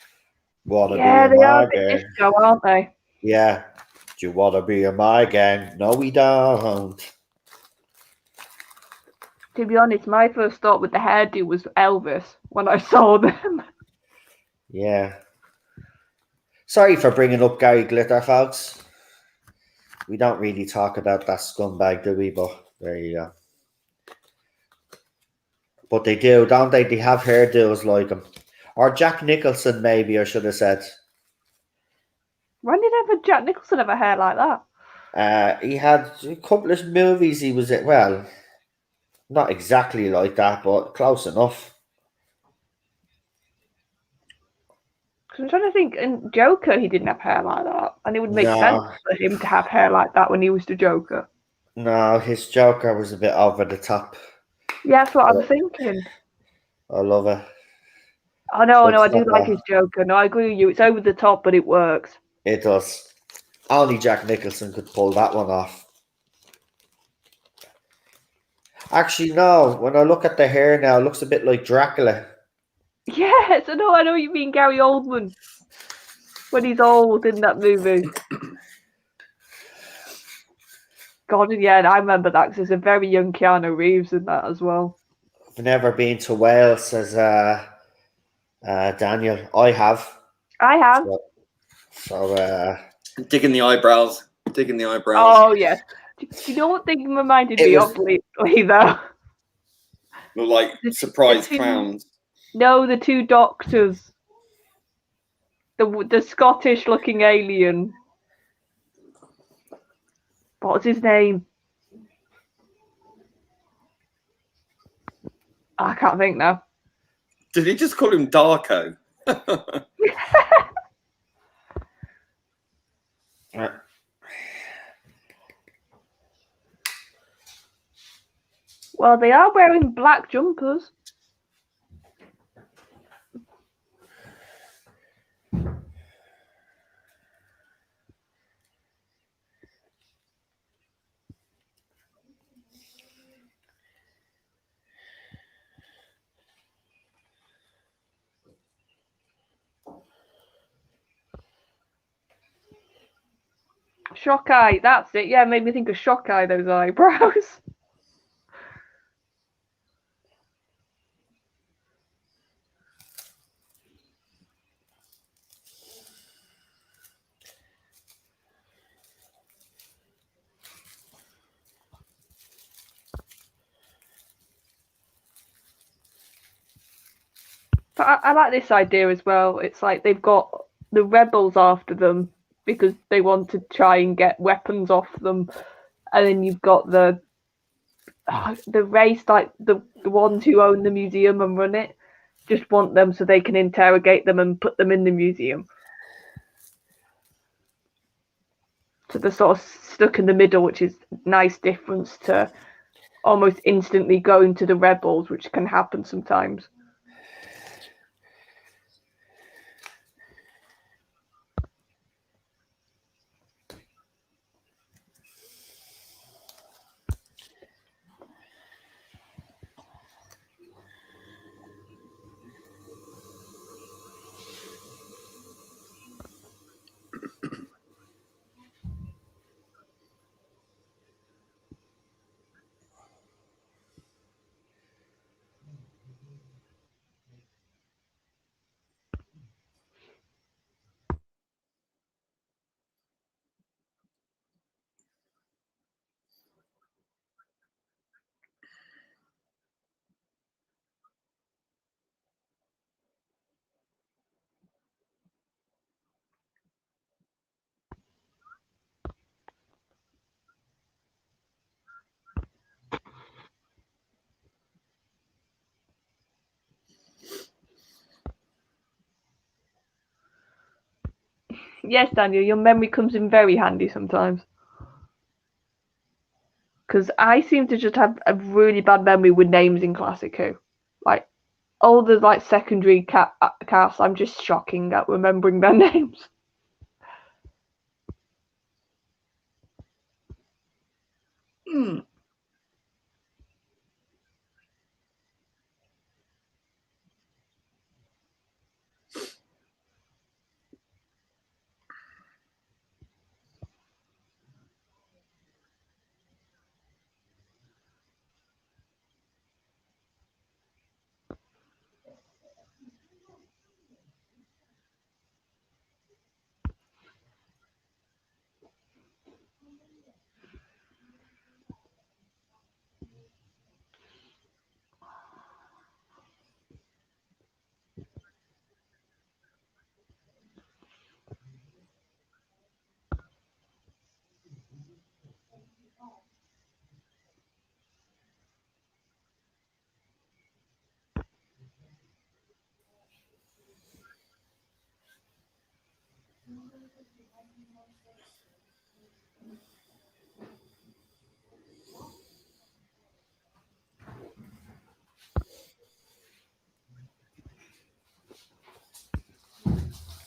Wanna be Yeah, in they are my a bit gang? disco, aren't they? Yeah. Do you wanna be in my gang? No, we don't. To be honest, my first thought with the hairdo was Elvis when I saw them. Yeah. Sorry for bringing up Gary Glitter, folks. We don't really talk about that scumbag, do we? But there you go. But they do, don't they? They have hairdos like him. Or Jack Nicholson, maybe, I should have said. When did ever Jack Nicholson have a hair like that? He had a couple of movies he was in. Well, not exactly like that, but close enough. Because I'm trying to think, in Joker, he didn't have hair like that. And it would make sense No, for him to have hair like that when he was the Joker. no, his Joker was a bit over the top. Yeah, that's what I'm thinking. I love it. Oh, no, But I it's do not like that. his Joker. No, I agree with you. It's over the top, but it works. It does. Only Jack Nicholson could pull that one off. Actually, no. When I look at the hair now, it looks a bit like Dracula. Yes, I know what you mean, Gary Oldman. When he's old in that movie. God, yeah, I remember that because there's a very young Keanu Reeves in that as well. I've never been to Wales, says Daniel. I have. I have. So Digging the eyebrows. Digging the eyebrows. Oh, yes. Do you know what thing reminded me of lately, though? Look like surprise clowns. No, the two doctors. The Scottish-looking alien. What's his name? I can't think now. Did he just call him Darko? Well, they are wearing black jumpers. Shock Eye, that's it. Yeah, made me think of Shock Eye, those eyebrows. I like this idea as well. It's like they've got the rebels after them because they want to try and get weapons off them, and then you've got the race, like the ones who own the museum and run it, just want them so they can interrogate them and put them in the museum. So they're sort of stuck in the middle, which is a nice difference to almost instantly going to the rebels, which can happen sometimes. Yes, Daniel, your memory comes in very handy sometimes. Because I seem to just have a really bad memory with names in Classic Who. Like, all the like secondary casts, I'm just shocking at remembering their names.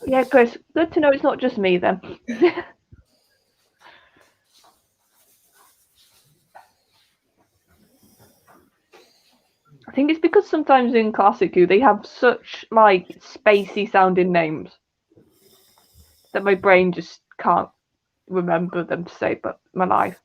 Yeah, Chris, good to know it's not just me then. I think it's because sometimes in Classic Who they have such like spacey sounding names that my brain just can't remember them to save my life.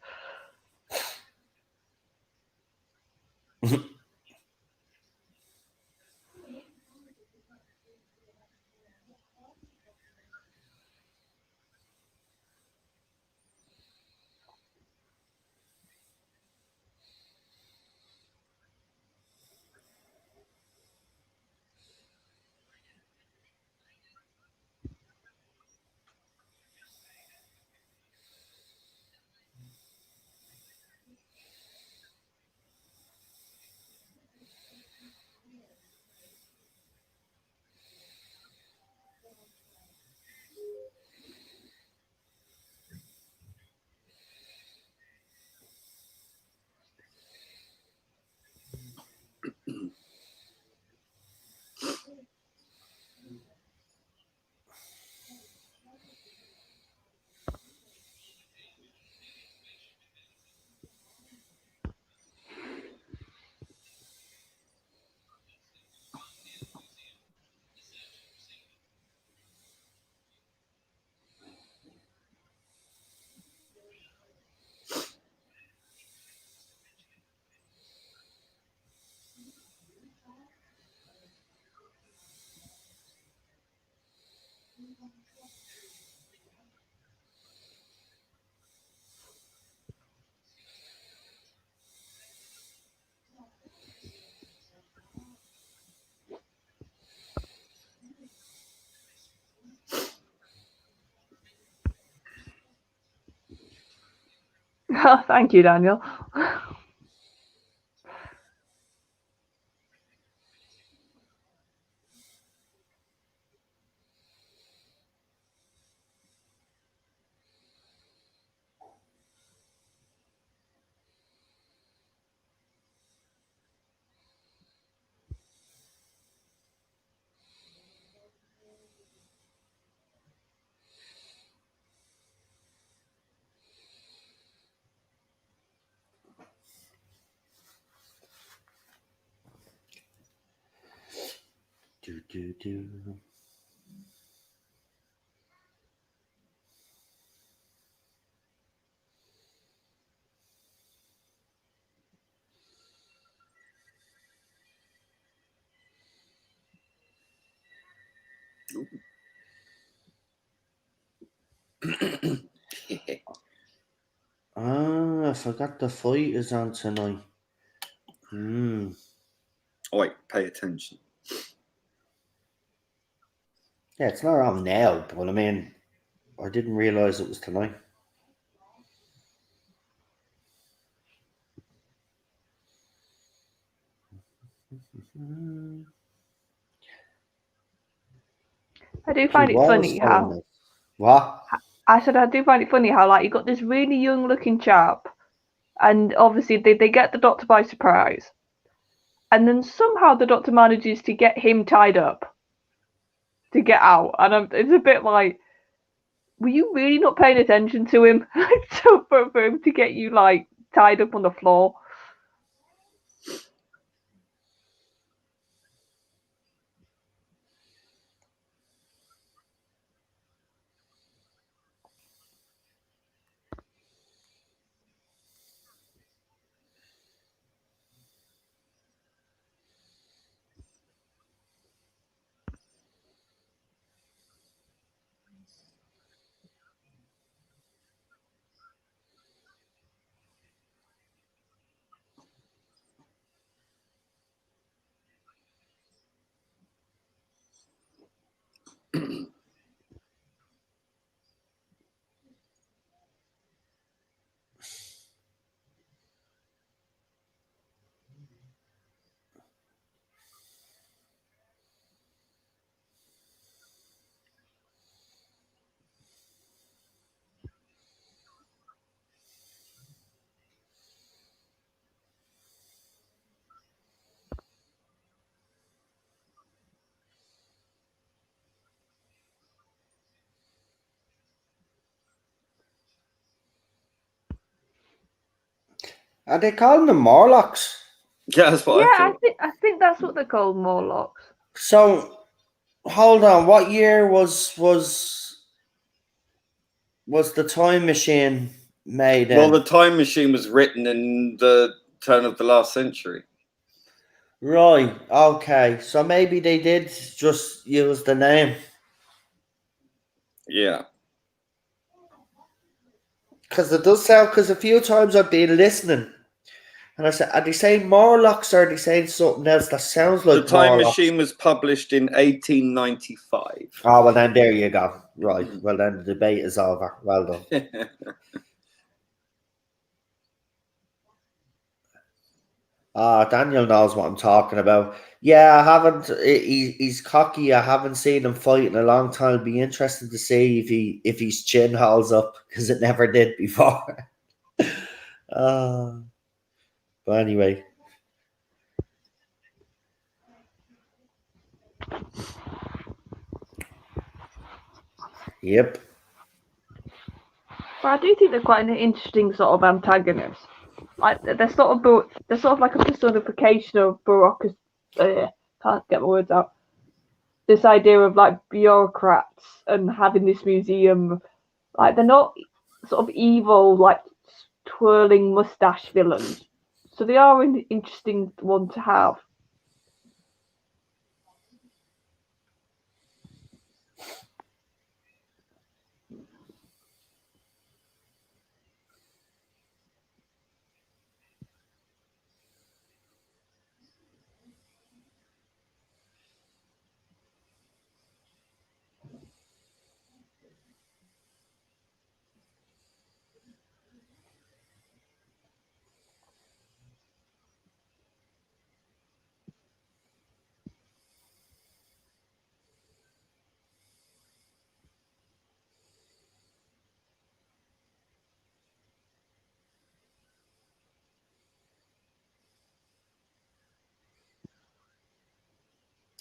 Oh, thank you, Daniel. Do. I forgot the fight is on tonight. Wait, pay attention. Yeah, it's not on now, but I mean, I didn't realise it was tonight. I do find it funny how What? I said I do find it funny how like you got this really young looking chap, and obviously they get the doctor by surprise, and then somehow the doctor manages to get him tied up to get out, and it's a bit like, were you really not paying attention to him? So for him to get you like tied up on the floor. Are they calling them Morlocks? Yeah, that's what I thought. I think that's what they're called, Morlocks. So, hold on. What year was the time machine made in? Well, the time machine was written in the turn of the last century. Right. Okay. So maybe they did just use the name. Yeah. Because it does sound. Because a few times I've been listening, and I said, "Are they saying Morlocks or are they saying something else that sounds like The time Morlocks?" machine was published in 1895. Oh, well then there you go. Right. Well then the debate is over. Well done. Daniel knows what I'm talking about. Yeah, I haven't. He's cocky. I haven't seen him fight in a long time. It'd be interesting to see if his chin holds up because it never did before. But anyway. Yep. But I do think they're quite an interesting sort of antagonist. Like they're sort of like a personification of bureaucracy. Can't get my words out. This idea of like bureaucrats and having this museum, like they're not sort of evil, like twirling mustache villains. So they are an interesting one to have.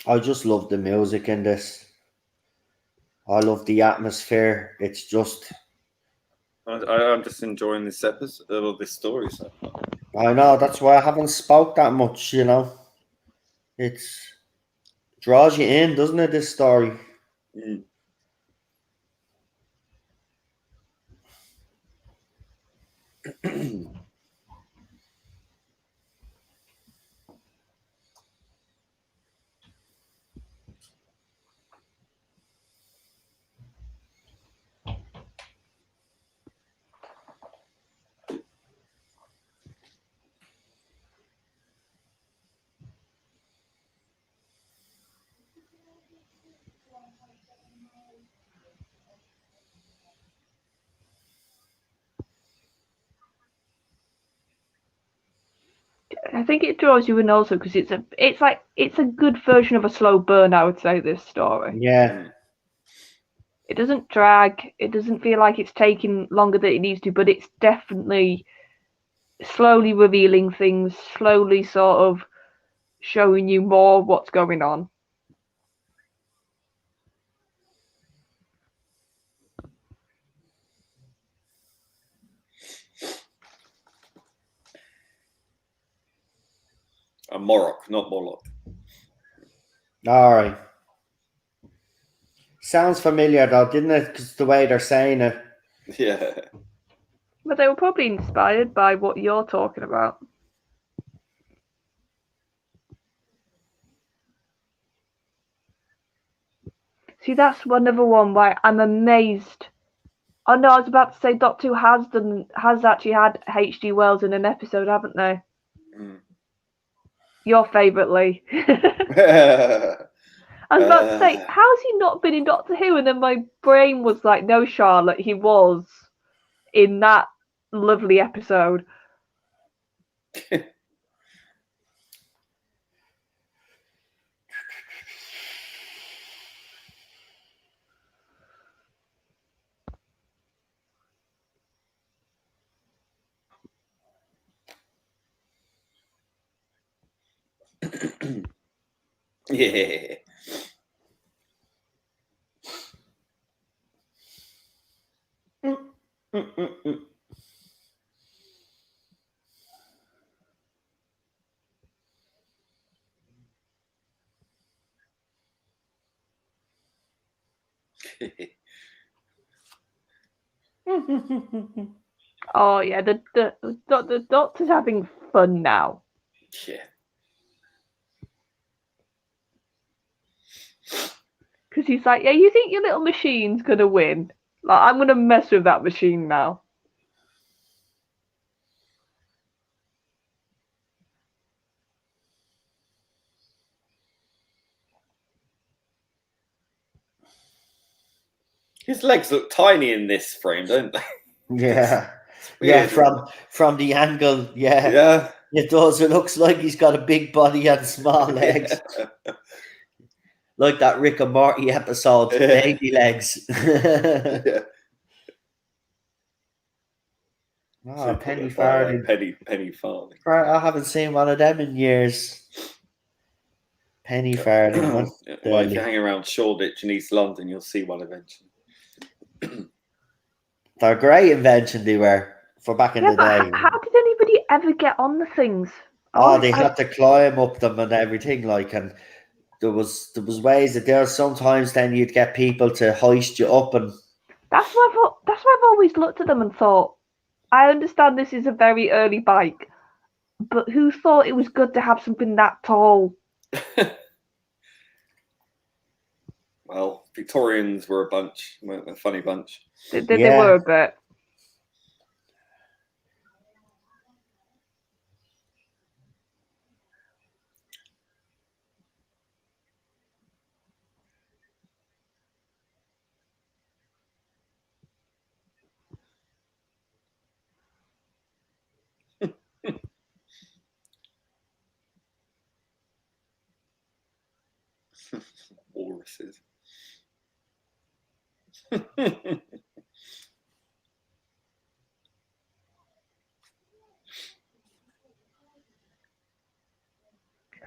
I just love the music in this. I love the atmosphere. It's just. I'm just enjoying this episode or this story so far. I know, that's why I haven't spoke that much, you know. It's draws you in, doesn't it, this story? Mm. I think it draws you in also because it's a good version of a slow burn. I would say this story. Yeah. It doesn't drag. It doesn't feel like it's taking longer than it needs to, but it's definitely slowly revealing things, slowly sort of showing you more what's going on. A Morlock, not Morlock. All right. Sounds familiar though, didn't it? Because the way they're saying it. Yeah. But they were probably inspired by what you're talking about. See, that's another one why I'm amazed. Oh no, I was about to say Doctor Who has actually had H.G. Wells in an episode, haven't they? Mm. Your favourite, Lee. I was about to say, how's he not been in Doctor Who? And then my brain was like, no, Charlotte, he was in that lovely episode. Yeah. Oh yeah, the Doctor's having fun now. Yeah. Because he's like, yeah, you think your little machine's gonna win? Like, I'm gonna mess with that machine now. His legs look tiny in this frame, don't they? Yeah. Weird, Yeah, from the angle, yeah. Yeah. It does. It looks like he's got a big body and small legs. Yeah. Like that Rick and Morty episode, Yeah. Baby Legs. Yeah. Oh, Penny Farthing. Penny Farthing. I haven't seen one of them in years. Penny Farthing. Well, if you hang around Shoreditch in East London, you'll see one eventually. They're a great invention, they were, for back in the day. How did anybody ever get on the things? They had to climb up them and everything, like, and there was ways that there sometimes then you'd get people to hoist you up, and that's why I've always looked at them and thought, I understand this is a very early bike, but who thought it was good to have something that tall? Well, Victorians were a funny bunch. They were a bit. Walruses.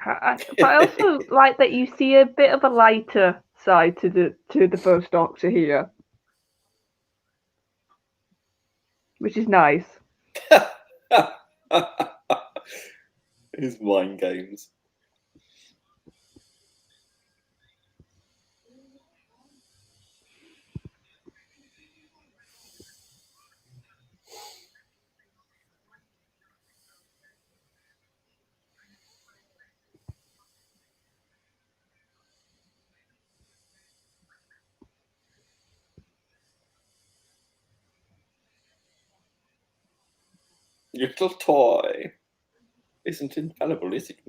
But I also like that you see a bit of a lighter side to the first Doctor here, which is nice. His mind games. Your little toy isn't infallible, is it?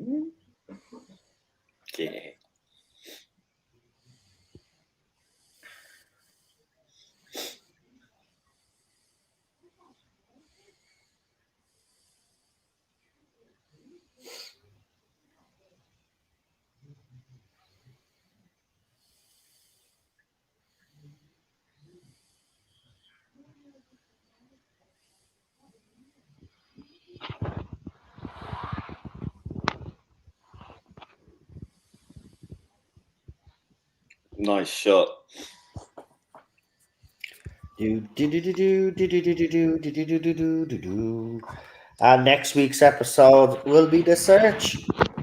Yeah. Nice shot. And next week's episode will be the search.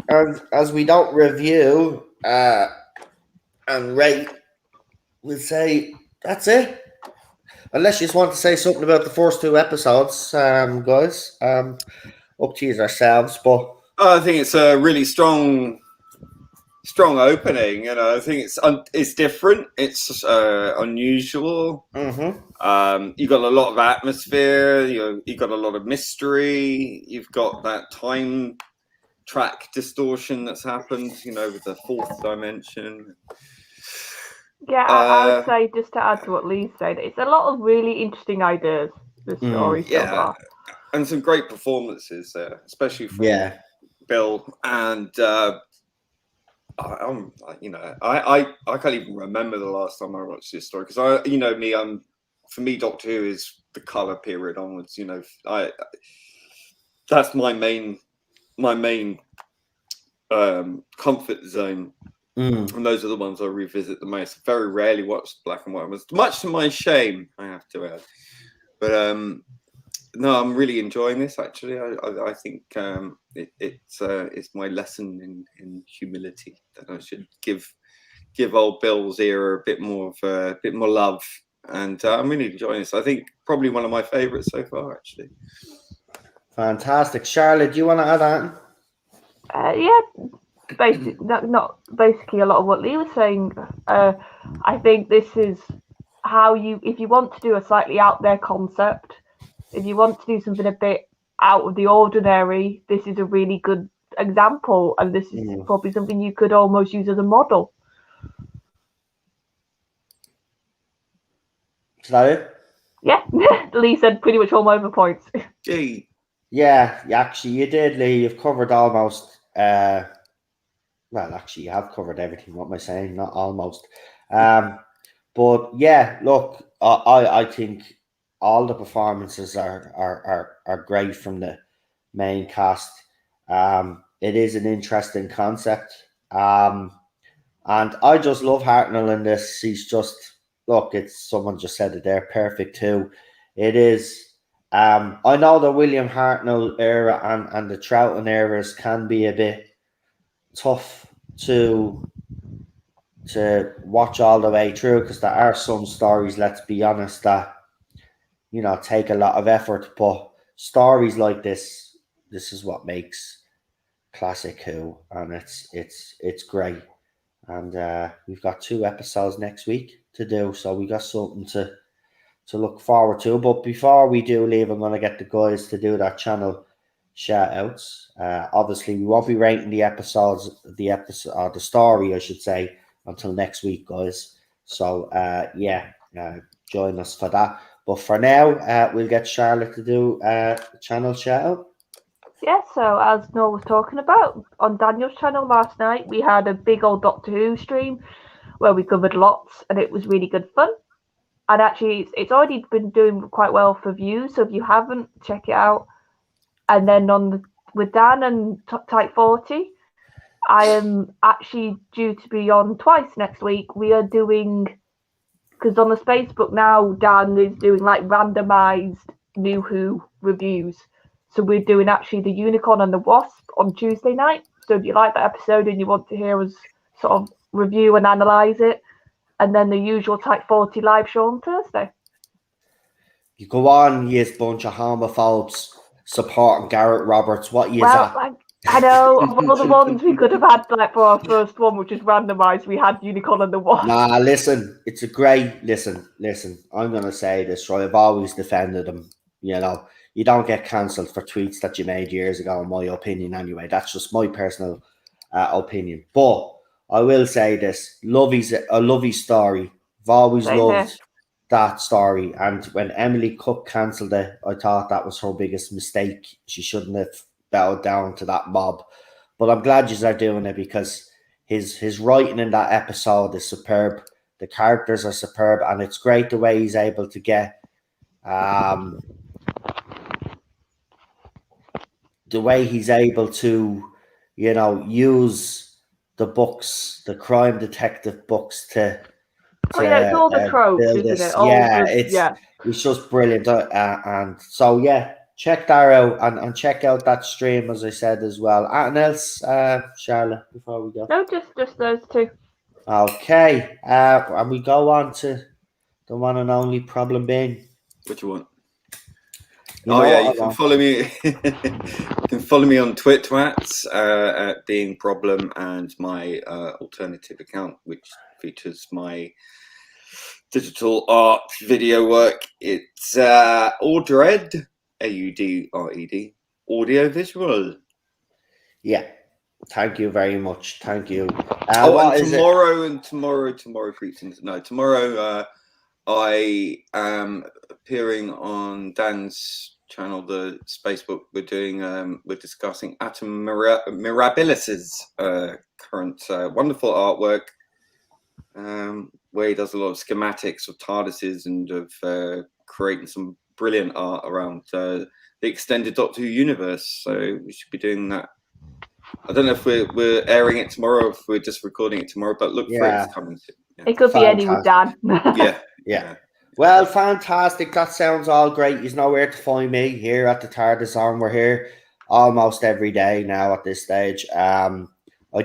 And as we don't review and rate, we'll say that's it. Unless you just want to say something about the first two episodes, guys. Up to you yourselves, but I think it's a really strong opening. I think it's different. It's unusual. Mm-hmm. You've got a lot of atmosphere. You've got a lot of mystery. You've got that time track distortion that's happened. With the fourth dimension. Yeah, I would say, just to add to what Lee said, it's a lot of really interesting ideas. The story so far, and some great performances there, especially from Bill and. I can't even remember the last time I watched this story because for me, Doctor Who is the colour period onwards. That's my main comfort zone, and those are the ones I revisit the most. Very rarely watch black and white ones, much to my shame, I have to add. But no, I'm really enjoying this. Actually, I think it's my lesson in humility that I should give old Bill's era a bit more love, and I'm really enjoying this. I think probably one of my favourites so far, actually. Fantastic, Charlotte. Do you want to add on? Not basically a lot of what Lee was saying. I think this is how if you want to do a slightly out there concept, if you want to do something a bit out of the ordinary, this is a really good example, and this is probably something you could almost use as a model. Is that it? Yeah, Lee said pretty much all my other points. Yeah, actually, you did, Lee. You've covered almost. Well, actually, you have covered everything. What am I saying? Not almost. But yeah, look, I think all the performances are great from the main cast. It is an interesting concept. And I just love Hartnell in this. He's just, look, it's someone just said it there, perfect too. It is. I know the William Hartnell era and the Troughton eras can be a bit tough to watch all the way through because there are some stories, let's be honest, that take a lot of effort, but stories like this is what makes Classic Who, and it's great. And we've got 2 episodes next week to do, so we got something to look forward to. But before we do leave, I'm going to get the guys to do their channel shout outs. Obviously we won't be rating the story, I should say, until next week, guys. So join us for that. But for now, we'll get Charlotte to do channel shout out. Yeah, so as Noel was talking about, on Daniel's channel last night, we had a big old Doctor Who stream where we covered lots, and it was really good fun. And actually, it's already been doing quite well for views, so if you haven't, check it out. And then with Dan and Type 40, I am actually due to be on twice next week. We are doing, because on the Facebook now, Dan is doing like randomised New Who reviews. So we're doing actually the Unicorn and the Wasp on Tuesday night. So if you like that episode and you want to hear us sort of review and analyse it, and then the usual Type 40 live show on Thursday. You go on, you bunch of homophobes supporting Garrett Roberts. What you Well, at? like, I know, of all the ones we could have had like for our first one, which is randomised, we had Unicorn and the Wasp. Nah, listen, it's a great listen. I'm gonna say this, right? I've always defended him. You know, you don't get cancelled for tweets that you made years ago, in my opinion. Anyway, that's just my personal opinion. But I will say this: Lovey's a lovely story. I've always Same loved here. that story. And when Emily Cook cancelled it, I thought that was her biggest mistake. She shouldn't have bowed down to that mob. But I'm glad you are doing it, because his writing in that episode is superb. The characters are superb, and it's great the way he's able to get use the books, the crime detective books to it's all the tropes, build isn't this. it? It's just brilliant. And so, yeah, check that out and check out that stream, as I said, as well. Anything else, Charlotte, before we go? No, just those two. Okay. And we go on to the one and only Problem Bin. What you want? You know you can follow me. You can follow me on Twitter at Being Problem, and my alternative account, which features my digital art video work. It's Audred, AUDRED, audiovisual. Yeah. Thank you very much. Thank you. And tomorrow preaching. No, tomorrow I am appearing on Dan's channel, the Spacebook. We're discussing Atom Mirabilis's current wonderful artwork, where he does a lot of schematics of TARDISes and of creating some brilliant art around the extended Doctor Who universe. So we should be doing that. I don't know if we're airing it tomorrow, or if we're just recording it tomorrow, but look for it coming soon. Yeah. It could be any with Dan. Yeah. Well, fantastic. That sounds all great. You know where to find me here at the TARDIS Zone. We're here almost every day now at this stage. I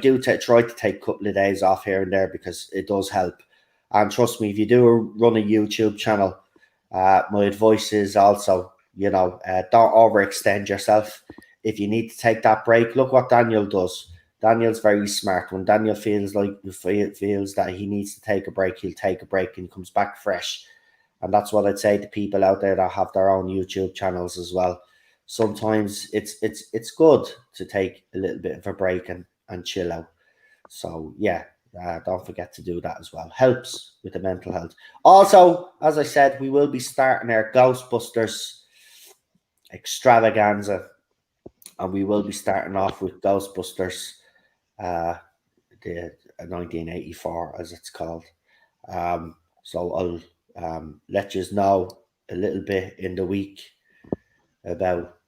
do try to take a couple of days off here and there, because it does help. And trust me, if you do run a YouTube channel, my advice is also, don't overextend yourself. If you need to take that break, look what Daniel does. Daniel's very smart. When Daniel feels that he needs to take a break, he'll take a break and comes back fresh. And that's what I'd say to people out there that have their own YouTube channels as well. Sometimes it's good to take a little bit of a break and chill out. So yeah, don't forget to do that as well. Helps with the mental health. Also, as I said, we will be starting our Ghostbusters extravaganza. And we will be starting off with Ghostbusters, the 1984, as it's called. So I'll let you know a little bit in the week about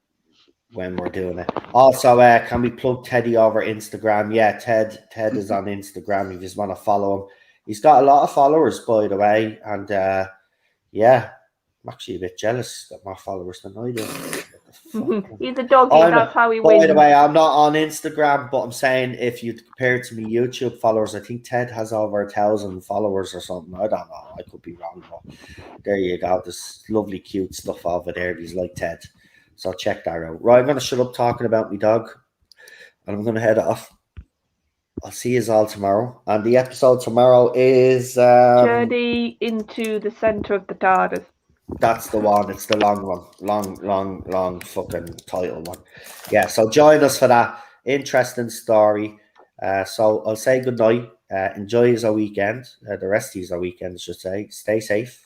when we're doing it. Also, can we plug Teddy over Instagram? Yeah, Ted is on Instagram. You just want to follow him. He's got a lot of followers, by the way. And yeah, I'm actually a bit jealous. He's got more followers than I do. He's a doggy, that's how he wins. By the way, I'm not on Instagram, but I'm saying if you compare it to me YouTube followers, I think Ted has over 1,000 followers or something. I don't know. I could be wrong, but there you go. There's lovely, cute stuff over there. He's like Ted. So check that out. Right, I'm going to shut up talking about my dog, and I'm going to head off. I'll see you all tomorrow. And the episode tomorrow is... Journey into the centre of the TARDIS. That's the one. It's the long one. Long fucking title one. Yeah, so join us for that interesting story. So I'll say good night. Enjoy your weekend. The rest of your weekend, I should say. Stay safe.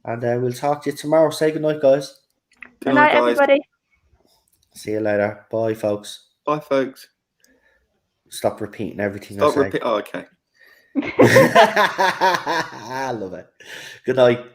And we'll talk to you tomorrow. Say good night, guys. Good night, everybody. See you later. Bye, folks. Bye, folks. Stop repeating everything Stop I say. Oh, okay. I love it. Good night.